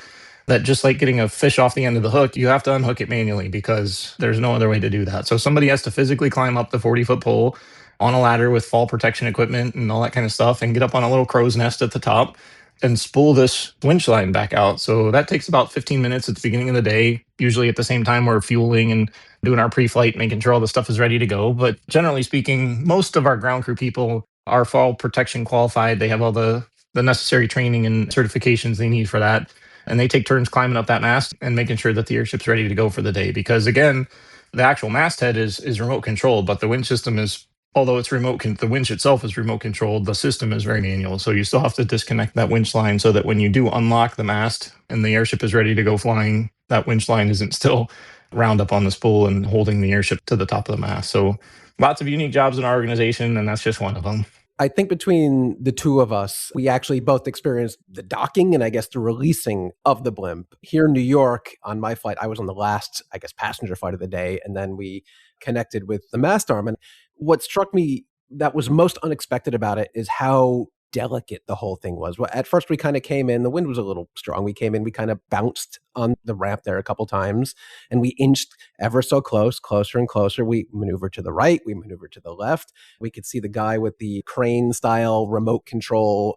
that just like getting a fish off the end of the hook, you have to unhook it manually because there's no other way to do that. So somebody has to physically climb up the 40-foot pole on a ladder with fall protection equipment and all that kind of stuff, and get up on a little crow's nest at the top and spool this winch line back out. So that takes about 15 minutes at the beginning of the day. Usually at the same time we're fueling and doing our pre-flight, making sure all the stuff is ready to go. But generally speaking, most of our ground crew people are fall protection qualified. They have all the necessary training and certifications they need for that. And they take turns climbing up that mast and making sure that the airship's ready to go for the day. Because again, the actual masthead is remote controlled, but the winch system is, although it's remote, the winch itself is remote controlled, the system is very manual. So you still have to disconnect that winch line so that when you do unlock the mast and the airship is ready to go flying, that winch line isn't still wound up on the spool and holding the airship to the top of the mast. So lots of unique jobs in our organization, and that's just one of them. I think between the two of us, we actually both experienced the docking and I guess the releasing of the blimp. Here in New York, on my flight, I was on the last, I guess, passenger flight of the day, and then we connected with the mast arm. And what struck me that was most unexpected about it is how delicate the whole thing was. Well, at first we kind of came in, the wind was a little strong. We came in, we kind of bounced on the ramp there a couple times, and we inched ever so closer and closer. We maneuvered to the right, we maneuvered to the left. We could see the guy with the crane style remote control.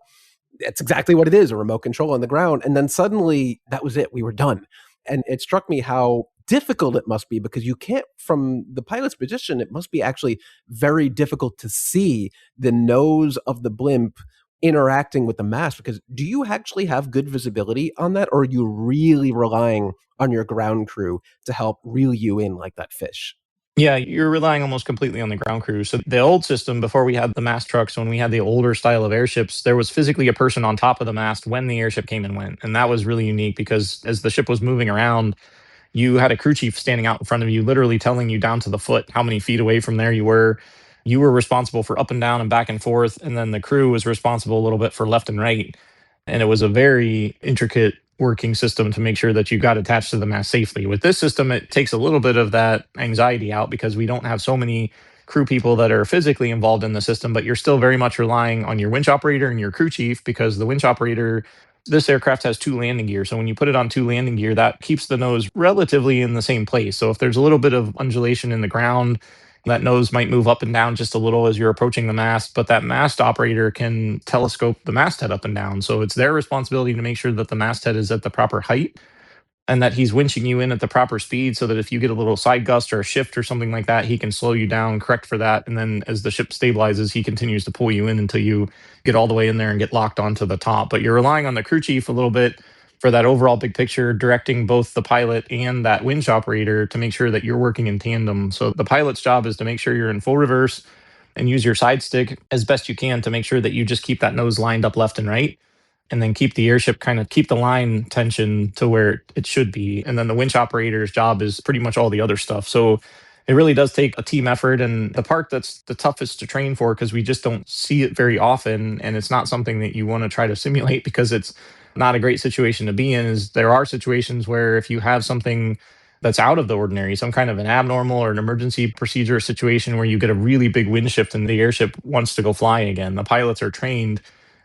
That's exactly what it is, a remote control on the ground. And then suddenly that was it. We were done. And it struck me how difficult it must be, because you can't, from the pilot's position, it must be actually very difficult to see the nose of the blimp interacting with the mast. Because do you actually have good visibility on that, or are you really relying on your ground crew to help reel you in like that fish? Yeah, you're relying almost completely on the ground crew. So the old system, before we had the mast trucks, when we had the older style of airships, there was physically a person on top of the mast when the airship came and went. And that was really unique because as the ship was moving around, you had a crew chief standing out in front of you, literally telling you down to the foot how many feet away from there you were. You were responsible for up and down and back and forth. And then the crew was responsible a little bit for left and right. And it was a very intricate working system to make sure that you got attached to the mast safely. With this system, it takes a little bit of that anxiety out because we don't have so many crew people that are physically involved in the system, but you're still very much relying on your winch operator and your crew chief because the winch operator, this aircraft has two landing gear. So when you put it on two landing gear, that keeps the nose relatively in the same place. So if there's a little bit of undulation in the ground, that nose might move up and down just a little as you're approaching the mast, but that mast operator can telescope the masthead up and down. So it's their responsibility to make sure that the masthead is at the proper height and that he's winching you in at the proper speed so that if you get a little side gust or a shift or something like that, he can slow you down, correct for that. And then as the ship stabilizes, he continues to pull you in until you get all the way in there and get locked onto the top. But you're relying on the crew chief a little bit for that overall big picture, directing both the pilot and that winch operator to make sure that you're working in tandem. So the pilot's job is to make sure you're in full reverse and use your side stick as best you can to make sure that you just keep that nose lined up left and right and then keep the airship kind of keep the line tension to where it should be. And then the winch operator's job is pretty much all the other stuff. So it really does take a team effort. And the part that's the toughest to train for, because we just don't see it very often, and it's not something that you want to try to simulate because it's not a great situation to be in, is there are situations where if you have something that's out of the ordinary, some kind of an abnormal or an emergency procedure situation where you get a really big wind shift and the airship wants to go fly again, the pilots are trained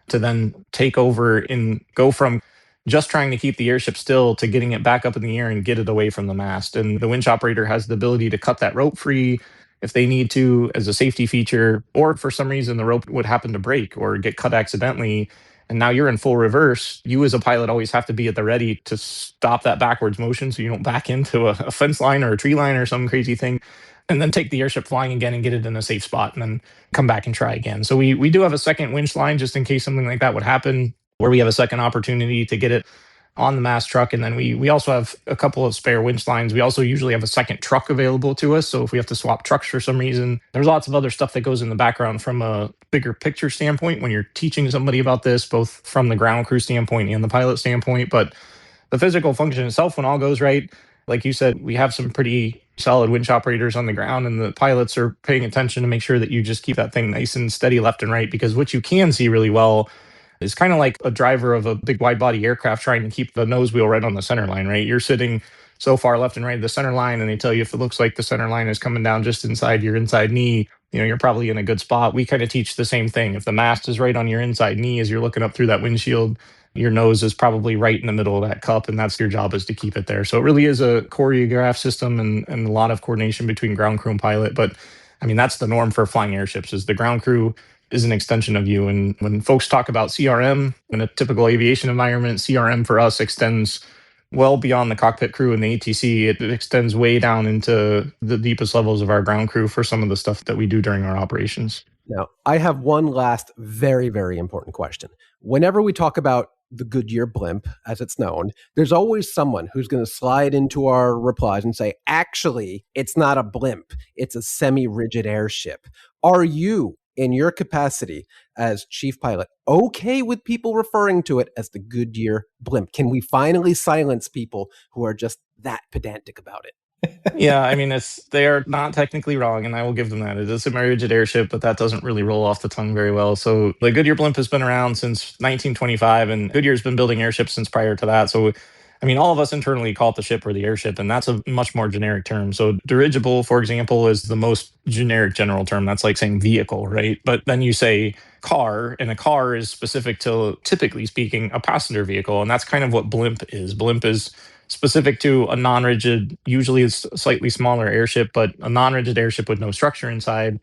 to then take over and go from just trying to keep the airship still to getting it back up in the air and get it away from the mast. And the winch operator has the ability to cut that rope free if they need to as a safety feature, or if for some reason the rope would happen to break or get cut accidentally. And now you're in full reverse. You as a pilot always have to be at the ready to stop that backwards motion so you don't back into a fence line or a tree line or some crazy thing, and then take the airship flying again and get it in a safe spot and then come back and try again. So we do have a second winch line just in case something like that would happen, where we have a second opportunity to get it on the mast truck. And then we also have a couple of spare winch lines. We also usually have a second truck available to us. So if we have to swap trucks for some reason, there's lots of other stuff that goes in the background from a bigger picture standpoint when you're teaching somebody about this, both from the ground crew standpoint and the pilot standpoint. But the physical function itself, when all goes right, like you said, we have some pretty solid winch operators on the ground, and the pilots are paying attention to make sure that you just keep that thing nice and steady left and right. Because what you can see really well is kind of like a driver of a big wide body aircraft trying to keep the nose wheel right on the center line, right? You're sitting so far left and right of the center line, and they tell you if it looks like the center line is coming down just inside your inside knee, you're probably in a good spot. We kind of teach the same thing. If the mast is right on your inside knee as you're looking up through that windshield, your nose is probably right in the middle of that cup, and that's your job, is to keep it there. So it really is a choreographed system and a lot of coordination between ground crew and pilot. But I mean, that's the norm for flying airships, is the ground crew is an extension of you. And when folks talk about CRM in a typical aviation environment, CRM for us extends well beyond the cockpit crew and the ATC. It extends way down into the deepest levels of our ground crew for some of the stuff that we do during our operations. Now, I have one last very, very important question. Whenever we talk about the Goodyear Blimp, as it's known, there's always someone who's going to slide into our replies and say, actually, it's not a blimp. It's a semi-rigid airship. Are you, in your capacity as chief pilot, okay with people referring to it as the Goodyear Blimp? Can we finally silence people who are just that pedantic about it? Yeah, I mean, they are not technically wrong, and I will give them that. It is a semi-rigid airship, but that doesn't really roll off the tongue very well. So the Goodyear Blimp has been around since 1925, and Goodyear's been building airships since prior to that. So, I mean, all of us internally call it the ship or the airship, and that's a much more generic term. So dirigible, for example, is the most generic general term. That's like saying vehicle, right? But then you say car, and a car is specific to, typically speaking, a passenger vehicle, and that's kind of what blimp is. Blimp is specific to a non-rigid, usually it's a slightly smaller airship, but a non-rigid airship with no structure inside.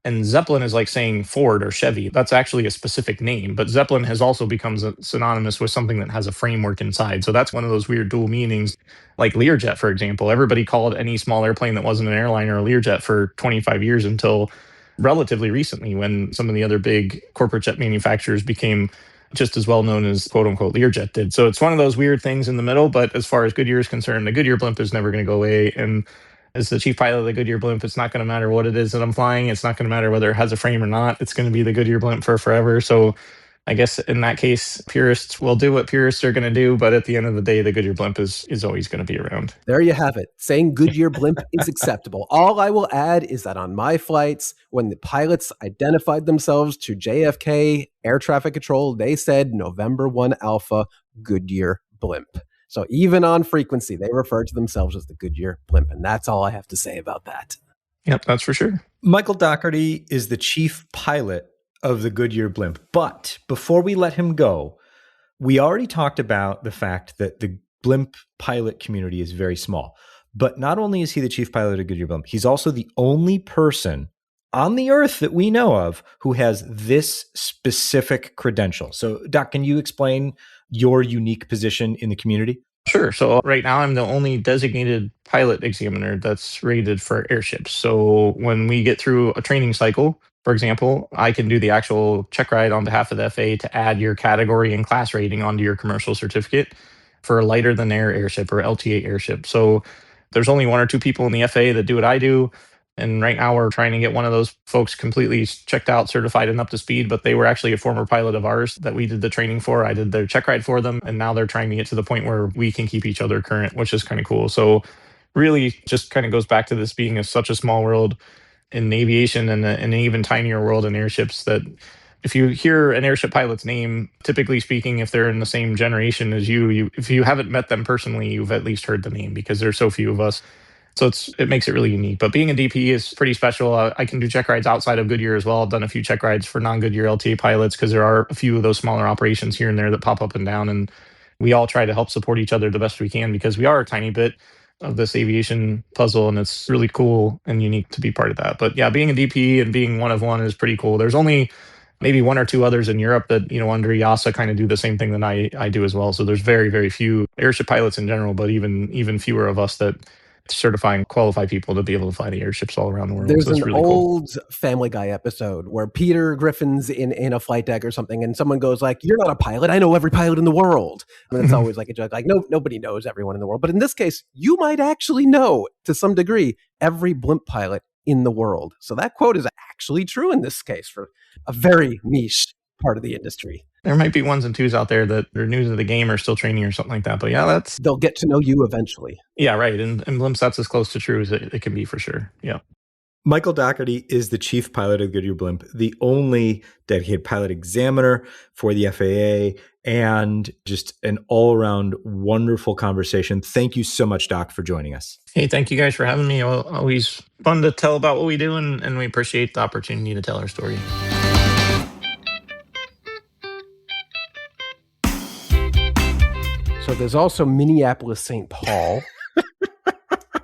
And Zeppelin is like saying Ford or Chevy. That's actually a specific name, but Zeppelin has also become synonymous with something that has a framework inside. So that's one of those weird dual meanings, like Learjet, for example. Everybody called any small airplane that wasn't an airliner a Learjet for 25 years until relatively recently, when some of the other big corporate jet manufacturers became just as well known as quote unquote Learjet did. So it's one of those weird things in the middle. But as far as Goodyear is concerned, the Goodyear Blimp is never going to go away. And As the chief pilot of the Goodyear Blimp, it's not going to matter what it is that I'm flying. It's not going to matter whether it has a frame or not. It's going to be the Goodyear Blimp for forever. So I guess in that case, purists will do what purists are going to do. But at the end of the day, the Goodyear Blimp is always going to be around. There you have it. Saying Goodyear Blimp is acceptable. All I will add is that on my flights, when the pilots identified themselves to JFK air traffic control, they said November 1 Alpha Goodyear Blimp. So even on frequency, they refer to themselves as the Goodyear Blimp. And that's all I have to say about that. Yep, that's for sure. Michael Dougherty is the chief pilot of the Goodyear Blimp. But before we let him go, we already talked about the fact that the blimp pilot community is very small. But not only is he the chief pilot of Goodyear Blimp, he's also the only person on the earth that we know of who has this specific credential. So, Doc, can you explain your unique position in the community? Sure. So right now I'm the only designated pilot examiner that's rated for airships. So when we get through a training cycle, for example, I can do the actual check ride on behalf of the FAA to add your category and class rating onto your commercial certificate for a lighter than air airship or LTA airship. So there's only one or two people in the FAA that do what I do. And right now we're trying to get one of those folks completely checked out, certified, and up to speed. But they were actually a former pilot of ours that we did the training for. I did their check ride for them. And now they're trying to get to the point where we can keep each other current, which is kind of cool. So really just kind of goes back to this being such a small world in aviation and an even tinier world in airships, that if you hear an airship pilot's name, typically speaking, if they're in the same generation as you, if you haven't met them personally, you've at least heard the name because there's so few of us. So it makes it really unique. But being a DP is pretty special. I can do check rides outside of Goodyear as well. I've done a few check rides for non-Goodyear LTA pilots because there are a few of those smaller operations here and there that pop up and down. And we all try to help support each other the best we can because we are a tiny bit of this aviation puzzle. And it's really cool and unique to be part of that. But yeah, being a DP and being one of one is pretty cool. There's only maybe one or two others in Europe that, under EASA kind of do the same thing that I do as well. So there's very, very few airship pilots in general, but even fewer of us that certify and qualify people to be able to fly the airships all around the world. There's so it's an really old Family Guy episode where Peter Griffin's in a flight deck or something, and someone goes like, "You're not a pilot. I know every pilot in the world." And it's always like a joke, like, no, nobody knows everyone in the world. But in this case, you might actually know to some degree every blimp pilot in the world. So that quote is actually true in this case for a very niche part of the industry. There might be ones and twos out there that are new to the game or still training or something like that. But yeah, they'll get to know you eventually. Yeah, right. And blimps, that's as close to true as it can be for sure. Yeah. Michael Dougherty is the chief pilot of Goodyear Blimp, the only dedicated pilot examiner for the FAA, and just an all-around wonderful conversation. Thank you so much, Doc, for joining us. Hey, thank you guys for having me. Always fun to tell about what we do, and we appreciate the opportunity to tell our story. So there's also Minneapolis, St. Paul.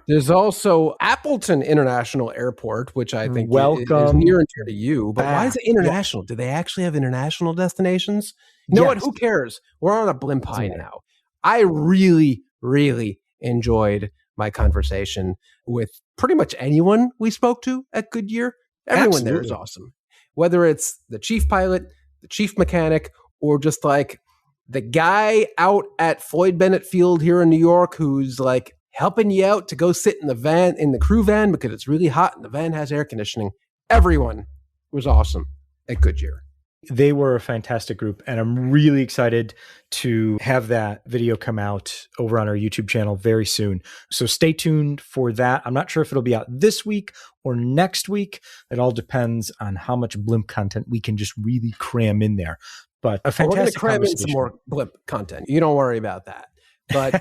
There's also Appleton International Airport, which I think is near and dear to you. But why is it international? Do they actually have international destinations? You know what? Who cares? We're on a blimp high now. I really, really enjoyed my conversation with pretty much anyone we spoke to at Goodyear. Everyone there is awesome. Whether it's the chief pilot, the chief mechanic, or just like the guy out at Floyd Bennett Field here in New York who's like helping you out to go sit in the crew van because it's really hot and the van has air conditioning. Everyone was awesome at Goodyear. They were a fantastic group, and I'm really excited to have that video come out over on our YouTube channel very soon. So stay tuned for that. I'm not sure if it'll be out this week or next week. It all depends on how much blimp content we can just really cram in there. But a fantastic we're going to cram in some more blimp content. You don't worry about that. But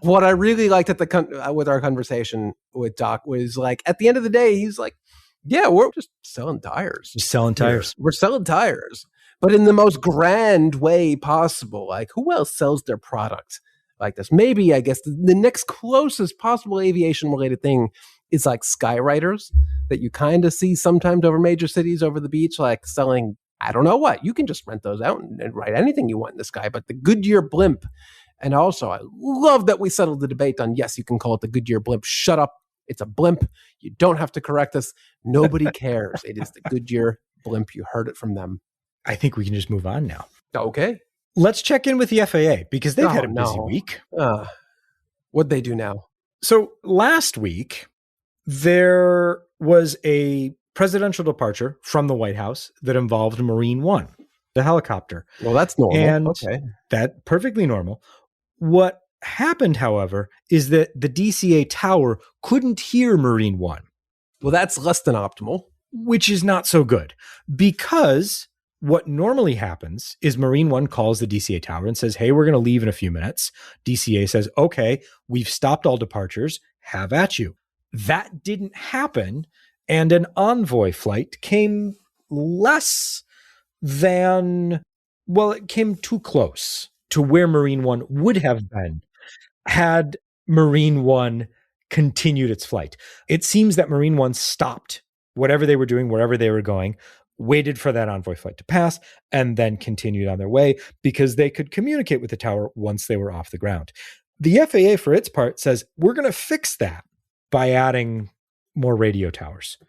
what I really liked with our conversation with Doc was like, at the end of the day, he's like, yeah, we're just selling tires. Just selling tires. We're selling tires, but in the most grand way possible. Like, who else sells their product like this? Maybe, I guess, the next closest possible aviation-related thing is like Skywriters that you kind of see sometimes over major cities over the beach, like selling, I don't know what. You can just rent those out and write anything you want in the sky. But the Goodyear Blimp, and also I love that we settled the debate on, yes, you can call it the Goodyear Blimp. Shut up. It's a blimp. You don't have to correct us. Nobody cares. It is the Goodyear Blimp. You heard it from them. I think we can just move on now. Okay. Let's check in with the FAA because they've had a busy week. What'd they do now? So last week, There was a presidential departure from the White House that involved Marine One, the helicopter. Well, that's normal. And okay. that perfectly normal. What happened, however, is that the DCA tower couldn't hear Marine One. Well, that's less than optimal. Which is not so good, because what normally happens is Marine One calls the DCA tower and says, hey, we're going to leave in a few minutes. DCA says, okay, we've stopped all departures. Have at you. That didn't happen. And an envoy flight came less than, well, it came too close to where Marine One would have been had Marine One continued its flight. It seems that Marine One stopped whatever they were doing, wherever they were going, waited for that envoy flight to pass, and then continued on their way because they could communicate with the tower once they were off the ground. The FAA, for its part, says, we're going to fix that by adding more radio towers,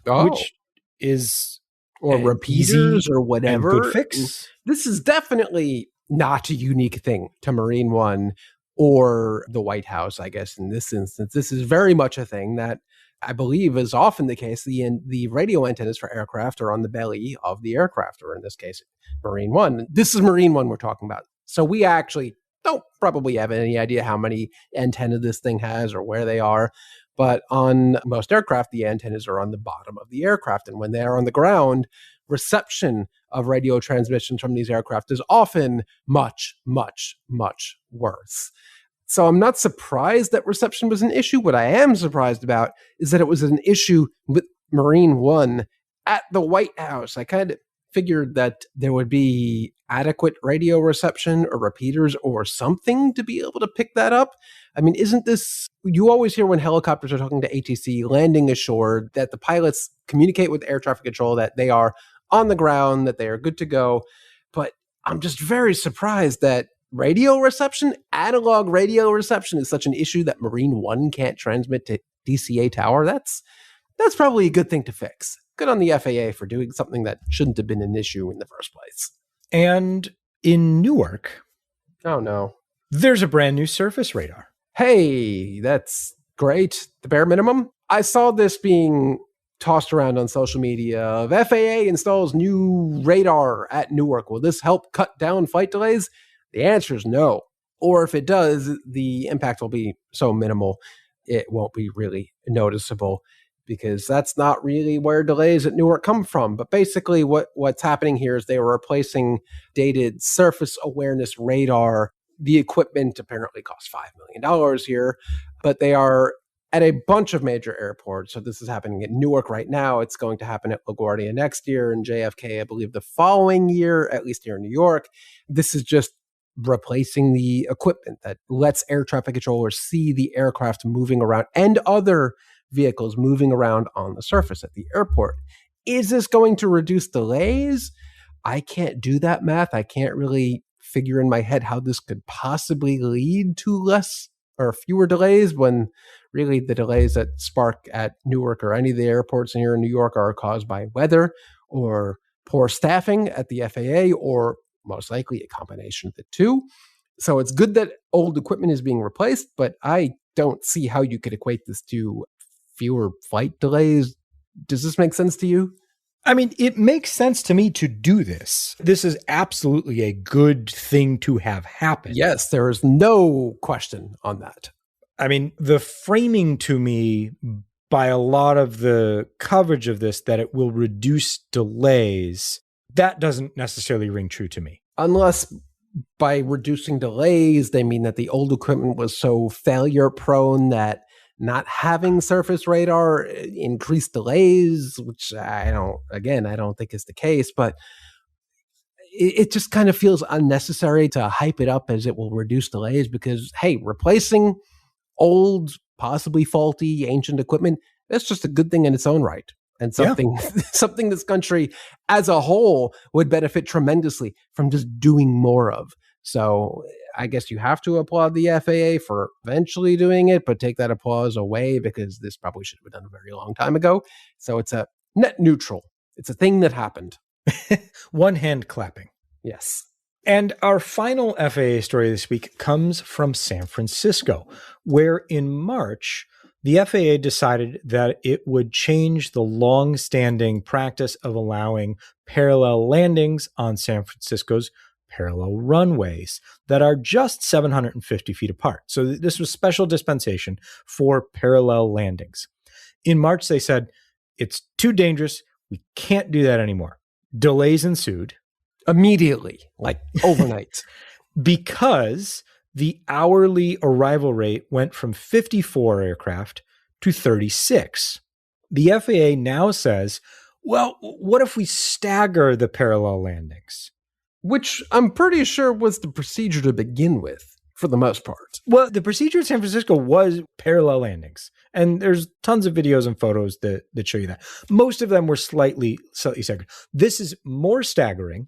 which is or repeaters or whatever. Good fix. This is definitely not a unique thing to Marine One or the White House, I guess, in this instance. This is very much a thing that I believe is often the case. The radio antennas for aircraft are on the belly of the aircraft, or in this case, Marine One. This is Marine One we're talking about. So we actually don't probably have any idea how many antennas this thing has or where they are. But on most aircraft, the antennas are on the bottom of the aircraft. And when they are on the ground, reception of radio transmissions from these aircraft is often much, much, much worse. So I'm not surprised that reception was an issue. What I am surprised about is that it was an issue with Marine One at the White House. I kind of figured that there would be adequate radio reception or repeaters or something to be able to pick that up. I mean, isn't this, you always hear when helicopters are talking to ATC, landing assured, that the pilots communicate with air traffic control that they are on the ground, that they are good to go. But I'm just very surprised that radio reception, analog radio reception, is such an issue that Marine One can't transmit to DCA tower. That's probably a good thing to fix. Good on the FAA for doing something that shouldn't have been an issue in the first place. And in Newark, oh no, there's a brand new surface radar. Hey, that's great. The bare minimum. I saw this being tossed around on social media of FAA installs new radar at Newark. Will this help cut down flight delays? The answer is no. Or if it does, the impact will be so minimal, it won't be really noticeable, because that's not really where delays at Newark come from. But basically what's happening here is they were replacing dated surface awareness radar. The equipment apparently costs $5 million here, but they are at a bunch of major airports. So this is happening at Newark right now. It's going to happen at LaGuardia next year, and JFK, I believe, the following year, at least here in New York. This is just replacing the equipment that lets air traffic controllers see the aircraft moving around and other vehicles moving around on the surface at the airport. Is this going to reduce delays? I can't do that math. I can't really figure in my head how this could possibly lead to less or fewer delays, when really the delays that spark at Newark or any of the airports here in New York are caused by weather or poor staffing at the FAA, or most likely a combination of the two. So it's good that old equipment is being replaced, but I don't see how you could equate this to fewer flight delays. Does this make sense to you? I mean, it makes sense to me to do this. This is absolutely a good thing to have happen. Yes, there is no question on that. I mean, the framing to me by a lot of the coverage of this, that it will reduce delays, that doesn't necessarily ring true to me. Unless by reducing delays, they mean that the old equipment was so failure prone that not having surface radar increased delays, which I don't think is the case, but it just kind of feels unnecessary to hype it up as it will reduce delays, because, hey, replacing old, possibly faulty, ancient equipment, that's just a good thing in its own right. And something this country as a whole would benefit tremendously from just doing more of. So I guess you have to applaud the FAA for eventually doing it, but take that applause away, because this probably should have been done a very long time ago. So it's a net neutral. It's a thing that happened. One hand clapping. Yes. And our final FAA story this week comes from San Francisco, where in March, the FAA decided that it would change the long-standing practice of allowing parallel landings on San Francisco's parallel runways that are just 750 feet apart. So this was special dispensation for parallel landings. In March, they said, it's too dangerous. We can't do that anymore. Delays ensued. Immediately, like overnight. Because the hourly arrival rate went from 54 aircraft to 36. The FAA now says, well, what if we stagger the parallel landings? Which I'm pretty sure was the procedure to begin with, for the most part. Well, the procedure in San Francisco was parallel landings. And there's tons of videos and photos that show you that. Most of them were slightly staggered. This is more staggering,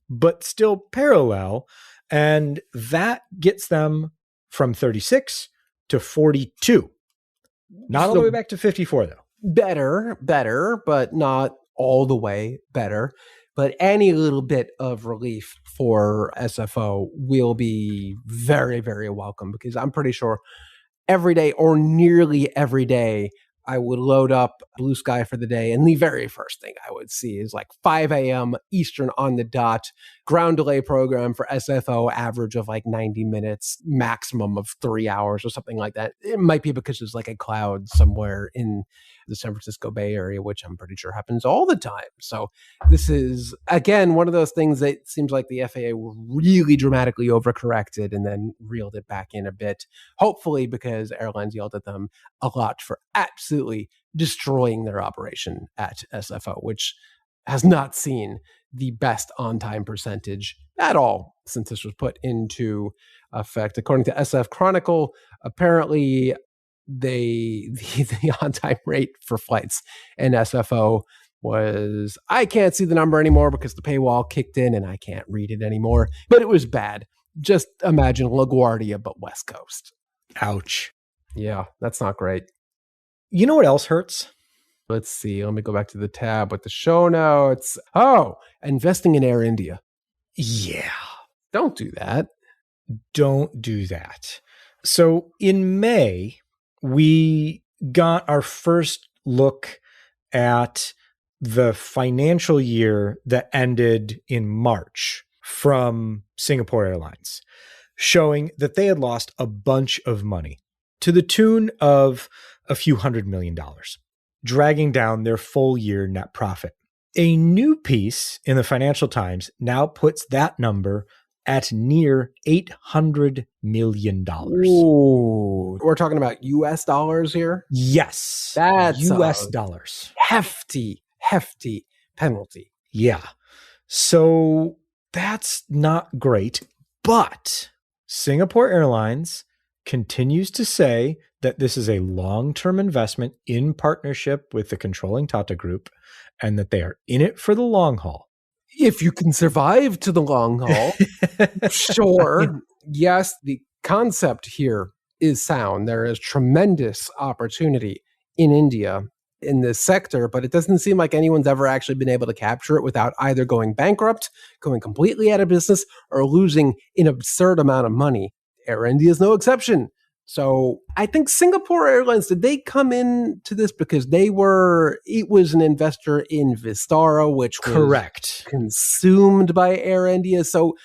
but still parallel. And that gets them from 36 to 42. Not all the way back to 54, though. Better, but not all the way better. But any little bit of relief for SFO will be very, very welcome, because I'm pretty sure every day or nearly every day, I would load up Blue Sky for the day, and the very first thing I would see is like 5 a.m. Eastern on the dot, ground delay program for SFO, average of like 90 minutes, maximum of 3 hours or something like that. It might be because there's like a cloud somewhere in the San Francisco Bay Area, which I'm pretty sure happens all the time. So this is, again, one of those things that seems like the FAA really dramatically overcorrected and then reeled it back in a bit, hopefully because airlines yelled at them a lot for absolutely destroying their operation at SFO, which has not seen the best on-time percentage at all since this was put into effect. According to SF Chronicle, apparently the on-time rate for flights in SFO was, I can't see the number anymore because the paywall kicked in and I can't read it anymore, but it was bad. Just imagine LaGuardia, but West Coast. Ouch. Yeah, that's not great. You know what else hurts? Let's see. Let me go back to the tab with the show notes. Oh, investing in Air India. Yeah. Don't do that. Don't do that. So in May, we got our first look at the financial year that ended in March from Singapore Airlines, showing that they had lost a bunch of money to the tune of a few $100 million, dragging down their full year net profit. A new piece in the Financial Times now puts that number at near $800 million. Ooh, we're talking about US dollars here? Yes. That's US dollars. Hefty penalty. Yeah. So that's not great. But Singapore Airlines continues to say that this is a long-term investment in partnership with the controlling Tata Group and that they are in it for the long haul. If you can survive to the long haul, sure. Yes, the concept here is sound. There is tremendous opportunity in India in this sector, but it doesn't seem like anyone's ever actually been able to capture it without either going bankrupt, going completely out of business, or losing an absurd amount of money. Air India is no exception. So I think Singapore Airlines, did they come into this because it was an investor in Vistara, which was correct, consumed by Air India. So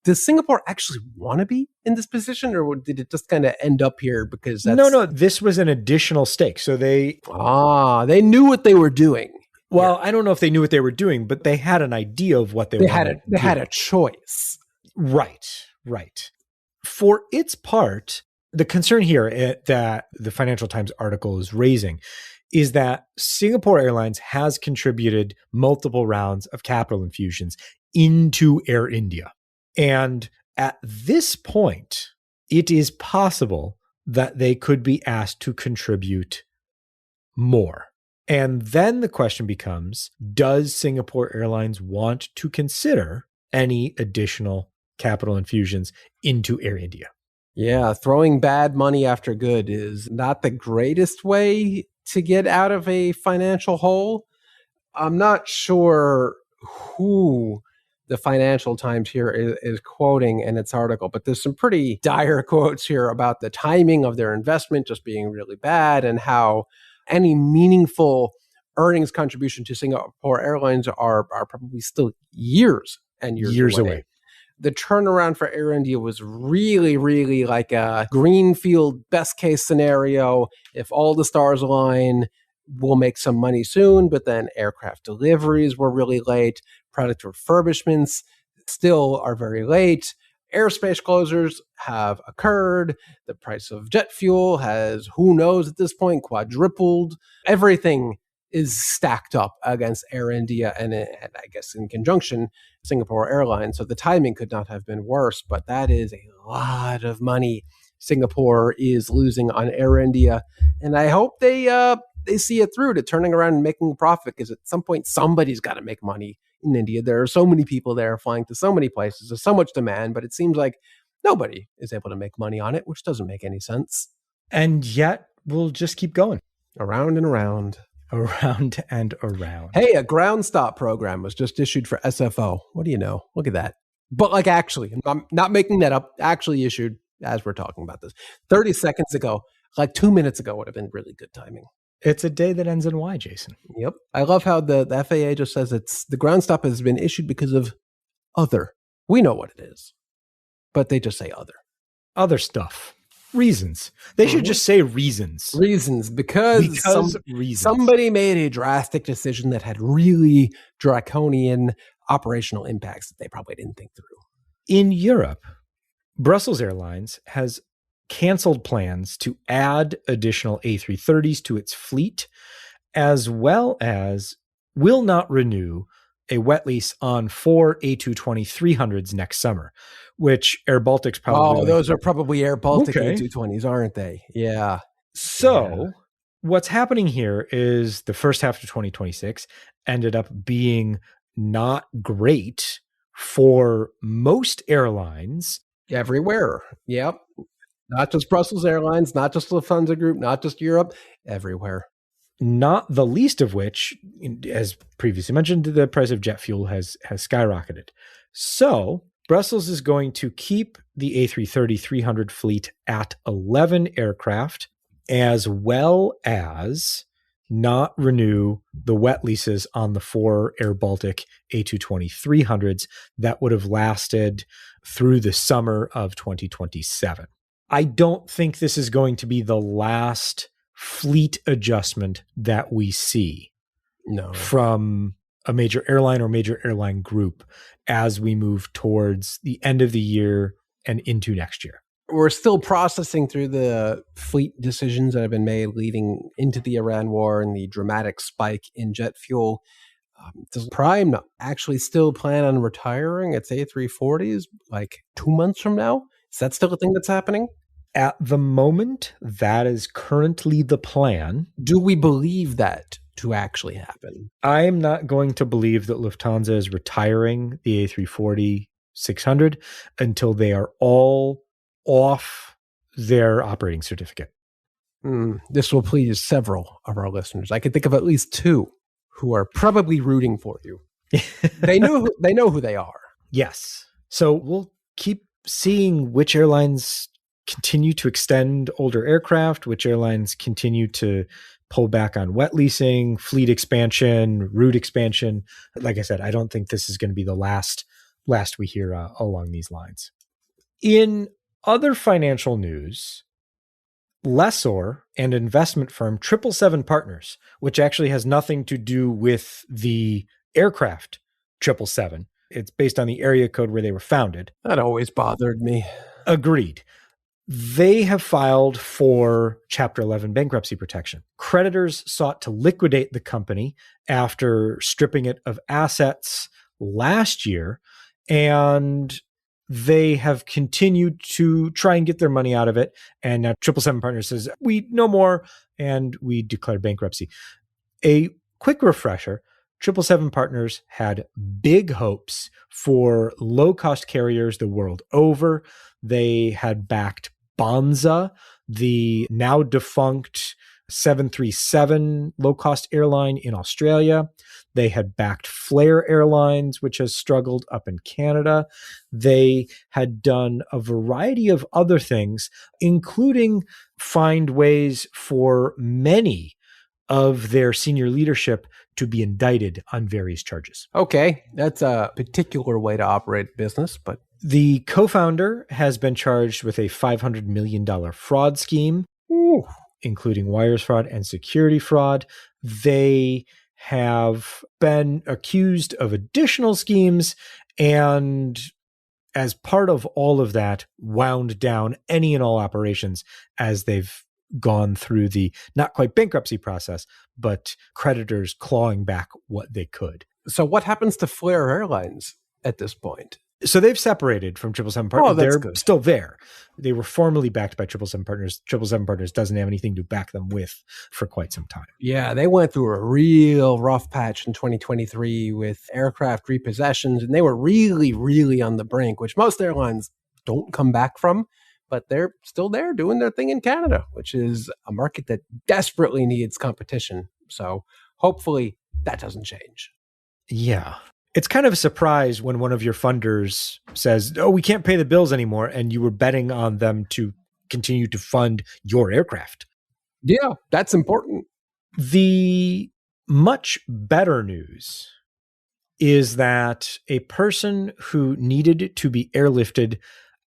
does Singapore actually want to be in this position, or did it just kind of end up here because that's... No, this was an additional stake. So they knew what they were doing. Well, yeah. I don't know if they knew what they were doing, but they had an idea of what they wanted. They had a choice. Right. For its part, the concern here that the Financial Times article is raising is that Singapore Airlines has contributed multiple rounds of capital infusions into Air India. And at this point, it is possible that they could be asked to contribute more. And then the question becomes, does Singapore Airlines want to consider any additional capital infusions into Air India? Yeah, throwing bad money after good is not the greatest way to get out of a financial hole. I'm not sure who the Financial Times here is quoting in its article, but there's some pretty dire quotes here about the timing of their investment just being really bad and how any meaningful earnings contribution to Singapore Airlines are probably still years and years away. The turnaround for Air India was really, really like a greenfield best case scenario. If all the stars align, we'll make some money soon, but then aircraft deliveries were really late. Product refurbishments still are very late. Airspace closures have occurred. The price of jet fuel has, who knows at this point, quadrupled. Everything is stacked up against Air India and I guess in conjunction, Singapore Airlines. So the timing could not have been worse, but that is a lot of money Singapore is losing on Air India. And I hope they see it through to turning around and making a profit, because at some point, somebody's got to make money in India. There are so many people there flying to so many places. There's so much demand, but it seems like nobody is able to make money on it, which doesn't make any sense. And yet we'll just keep going. Around and around. Around and around. Hey, a ground stop program was just issued for SFO. What do you know? Look at that. But like actually, I'm not making that up, actually issued as we're talking about this. 30 seconds ago, like 2 minutes ago would have been really good timing. It's a day that ends in Y, Jason. Yep. I love how the FAA just says the ground stop has been issued because of other. We know what it is, but they just say other. Other stuff. Reasons. They should just say reasons. Reasons, because reasons. Somebody made a drastic decision that had really draconian operational impacts that they probably didn't think through. In Europe, Brussels Airlines has canceled plans to add additional A330s to its fleet, as well as will not renew a wet lease on 4 A220-300s next summer, which Air Baltic's probably... Oh, those are probably Air Baltic A220s, aren't they? Yeah. So what's happening here is the first half of 2026 ended up being not great for most airlines. Everywhere. Yep. Not just Brussels Airlines, not just Lufthansa Group, not just Europe, everywhere. Not the least of which, as previously mentioned, the price of jet fuel has skyrocketed. So Brussels is going to keep the A330-300 fleet at 11 aircraft, as well as not renew the wet leases on the 4 Air Baltic A220-300s that would have lasted through the summer of 2027. I don't think this is going to be the last fleet adjustment that we see from a major airline or major airline group as we move towards the end of the year and into next year. We're still processing through the fleet decisions that have been made leading into the Iran war and the dramatic spike in jet fuel. Does Prime actually still plan on retiring its A340s like 2 months from now? Is that still a thing that's happening? At the moment, that is currently the plan. Do we believe that to actually happen? I am not going to believe that Lufthansa is retiring the A340-600 until they are all off their operating certificate. This will please several of our listeners. I can think of at least 2 who are probably rooting for you. They know who they are. Yes. So we'll keep seeing which airlines continue to extend older aircraft, which airlines continue to pull back on wet leasing, fleet expansion, route expansion. Like I said, I don't think this is going to be the last we hear along these lines. In other financial news, lessor and investment firm 777 Partners, which actually has nothing to do with the aircraft 777. It's based on the area code where they were founded. That always bothered me. Agreed. They have filed for Chapter 11 bankruptcy protection. Creditors sought to liquidate the company after stripping it of assets last year, and they have continued to try and get their money out of it. And now 777 Partners says, we no more, and we declare bankruptcy. A quick refresher, 777 Partners had big hopes for low-cost carriers the world over. They had backed Bonza, the now defunct 737 low-cost airline in Australia. They had backed Flair Airlines, which has struggled up in Canada. They had done a variety of other things, including find ways for many of their senior leadership to be indicted on various charges. Okay, that's a particular way to operate business, but the co-founder has been charged with a $500 million fraud scheme, including wires fraud and security fraud. They have been accused of additional schemes, and as part of all of that, wound down any and all operations as they've gone through the not quite bankruptcy process, but creditors clawing back what they could. So what happens to Flair Airlines at this point? So they've separated from 777 Partners. Oh, that's They're good. still there. They were formerly backed by 777 Partners. 777 Partners doesn't have anything to back them with for quite some time. Yeah, they went through a real rough patch in 2023 with aircraft repossessions, and they were really, really on the brink, which most airlines don't come back from, but they're still there doing their thing in Canada, which is a market that desperately needs competition. So hopefully that doesn't change. Yeah. It's kind of a surprise when one of your funders says, oh, we can't pay the bills anymore, and you were betting on them to continue to fund your aircraft. Yeah, that's important. The much better news is that a person who needed to be airlifted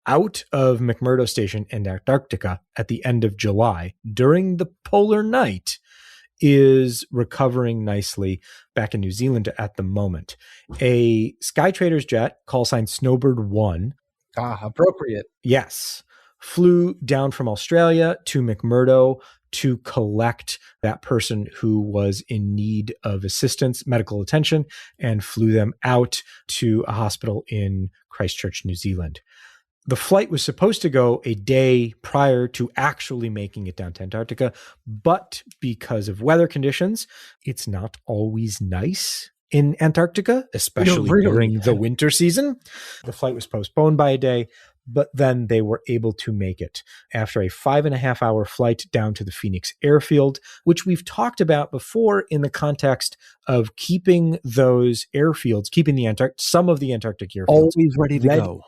out of McMurdo Station in Antarctica at the end of July during the polar night is recovering nicely back in New Zealand at the moment. A SkyTrader's jet, call sign Snowbird 1. Appropriate. Yes. Flew down from Australia to McMurdo to collect that person who was in need of assistance, medical attention, and flew them out to a hospital in Christchurch, New Zealand. The flight was supposed to go a day prior to actually making it down to Antarctica, but because of weather conditions, it's not always nice in Antarctica, especially during the winter season. The flight was postponed by a day, but then they were able to make it after a 5.5-hour flight down to the Phoenix airfield, which we've talked about before in the context of keeping those airfields, keeping some of the Antarctic airfields always ready to go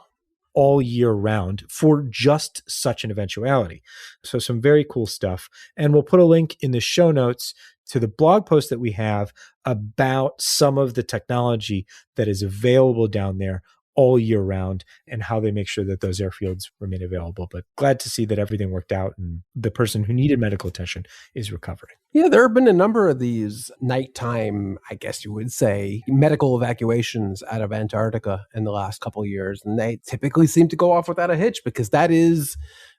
all year round for just such an eventuality. So some very cool stuff. And we'll put a link in the show notes to the blog post that we have about some of the technology that is available down there all year round and how they make sure that those airfields remain available. But glad to see that everything worked out and the person who needed medical attention is recovering. Yeah, there have been a number of these nighttime, I guess you would say, medical evacuations out of Antarctica in the last couple of years. And they typically seem to go off without a hitch because that is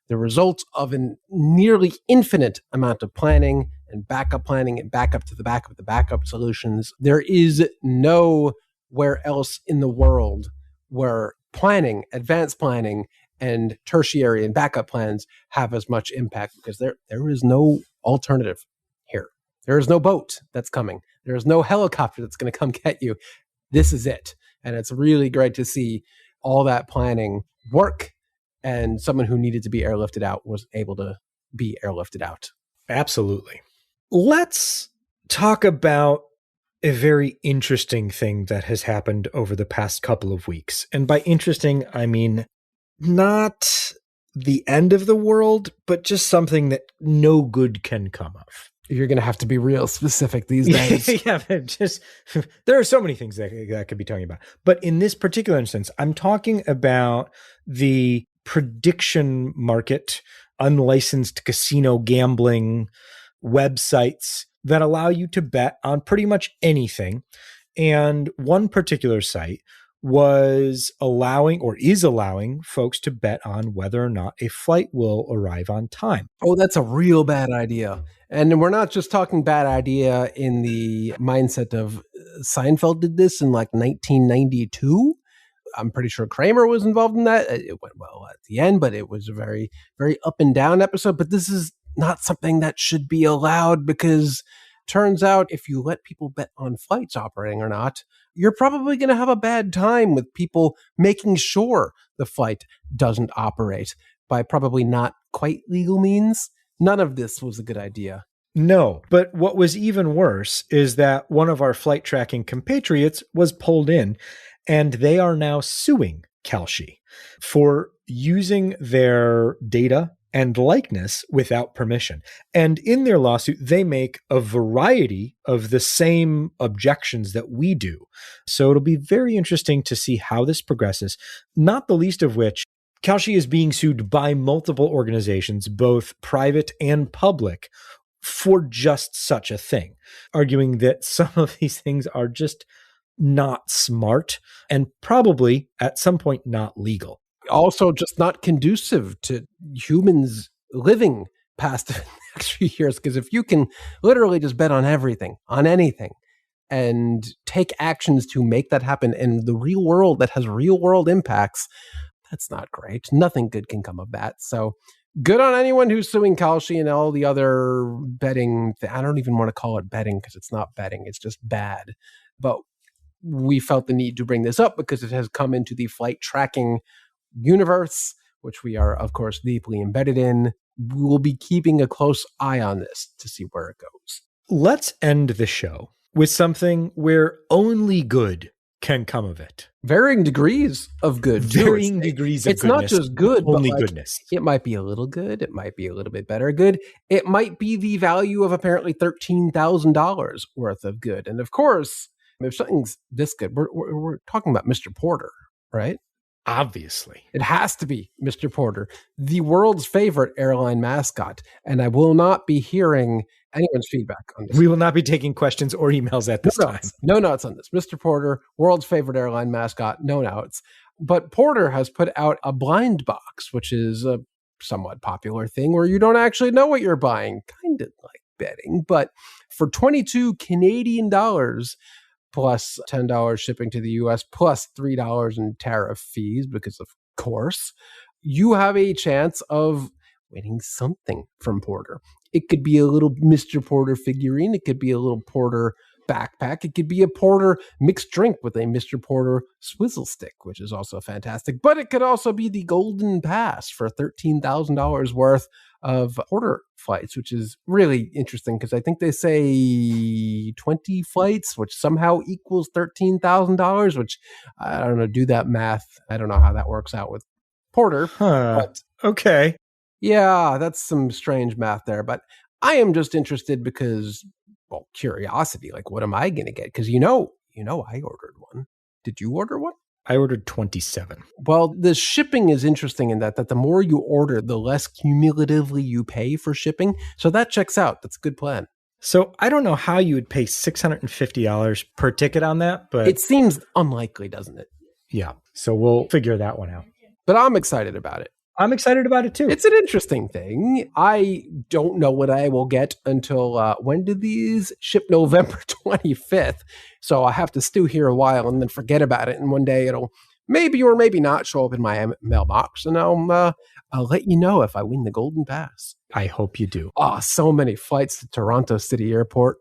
the result of a nearly infinite amount of planning and backup to the backup solutions. There is nowhere else in the world where planning, advanced planning, and tertiary and backup plans have as much impact because there is no alternative here. There is no boat that's coming. There is no helicopter that's going to come get you. This is it. And it's really great to see all that planning work, and someone who needed to be airlifted out was able to be airlifted out. Absolutely. Let's talk about a very interesting thing that has happened over the past couple of weeks. And by interesting, I mean not the end of the world, but just something that no good can come of. You're going to have to be real specific these days. Yeah, there are so many things that I could be talking about. But in this particular instance, I'm talking about the prediction market, unlicensed casino gambling websites that allow you to bet on pretty much anything. And one particular site was is allowing folks to bet on whether or not a flight will arrive on time. Oh, that's a real bad idea. And we're not just talking bad idea in the mindset of Seinfeld did this in like 1992. I'm pretty sure Kramer was involved in that. It went well at the end, but it was a very, very up and down episode. But this is not something that should be allowed because turns out if you let people bet on flights operating or not, you're probably going to have a bad time with people making sure the flight doesn't operate by probably not quite legal means. None of this was a good idea. No, but what was even worse is that one of our flight tracking compatriots was pulled in, and they are now suing Kalshi for using their data and likeness without permission. And in their lawsuit, they make a variety of the same objections that we do. So it'll be very interesting to see how this progresses, not the least of which Kalshi is being sued by multiple organizations, both private and public, for just such a thing, arguing that some of these things are just not smart and probably at some point not legal. Also just not conducive to humans living past the next few years. Because if you can literally just bet on everything, on anything, and take actions to make that happen in the real world that has real world impacts, that's not great. Nothing good can come of that. So good on anyone who's suing Kalshi and all the other betting. I don't even want to call it betting because it's not betting. It's just bad. But we felt the need to bring this up because it has come into the flight tracking universe, which we are, of course, deeply embedded in. We will be keeping a close eye on this to see where it goes. Let's end the show with something where only good can come of it. Varying degrees of good. Varying degrees of goodness. It's not just good, only but goodness. It might be a little good. It might be a little bit better good. It might be the value of apparently $13,000 worth of good. And of course, if something's this good, we're talking about Mr. Porter, right? Obviously. It has to be Mr. Porter, the world's favorite airline mascot. And I will not be hearing anyone's feedback on this. We will not be taking questions or emails at this time. No notes on this. Mr. Porter, world's favorite airline mascot, no notes. But Porter has put out a blind box, which is a somewhat popular thing where you don't actually know what you're buying. Kind of like betting. But for 22 Canadian dollars, plus $10 shipping to the US, plus $3 in tariff fees, because of course, you have a chance of winning something from Porter. It could be a little Mr. Porter figurine. It could be a little Porter backpack. It could be a Porter mixed drink with a Mr. Porter swizzle stick, which is also fantastic. But it could also be the Golden Pass for $13,000 worth of Porter flights, which is really interesting because I think they say 20 flights, which somehow equals $13,000, which I don't know, do that math. I don't know how that works out with Porter. But okay. Yeah, that's some strange math there. But I am just interested because, well, curiosity, like what am I going to get? Because you know, I ordered one. Did you order one? I ordered 27. Well, the shipping is interesting in that the more you order, the less cumulatively you pay for shipping. So that checks out. That's a good plan. So I don't know how you would pay $650 per ticket on that, but it seems unlikely, doesn't it? Yeah. So we'll figure that one out. But I'm excited about it. I'm excited about it too. It's an interesting thing. I don't know what I will get until, when do these ship? November 25th. So I have to stew here a while and then forget about it. And one day it'll maybe or maybe not show up in my mailbox. And I'll let you know if I win the Golden Pass. I hope you do. Oh, so many flights to Toronto City Airport.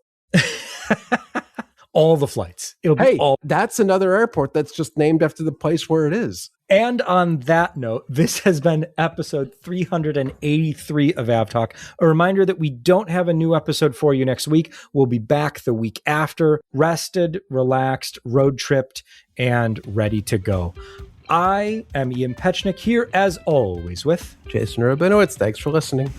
All the flights. It'll be that's another airport that's just named after the place where it is. And on that note, this has been episode 383 of AvTalk. A reminder that we don't have a new episode for you next week. We'll be back the week after, rested, relaxed, road tripped, and ready to go. I am Ian Petchnick here, as always, with Jason Rabinowitz. Thanks for listening.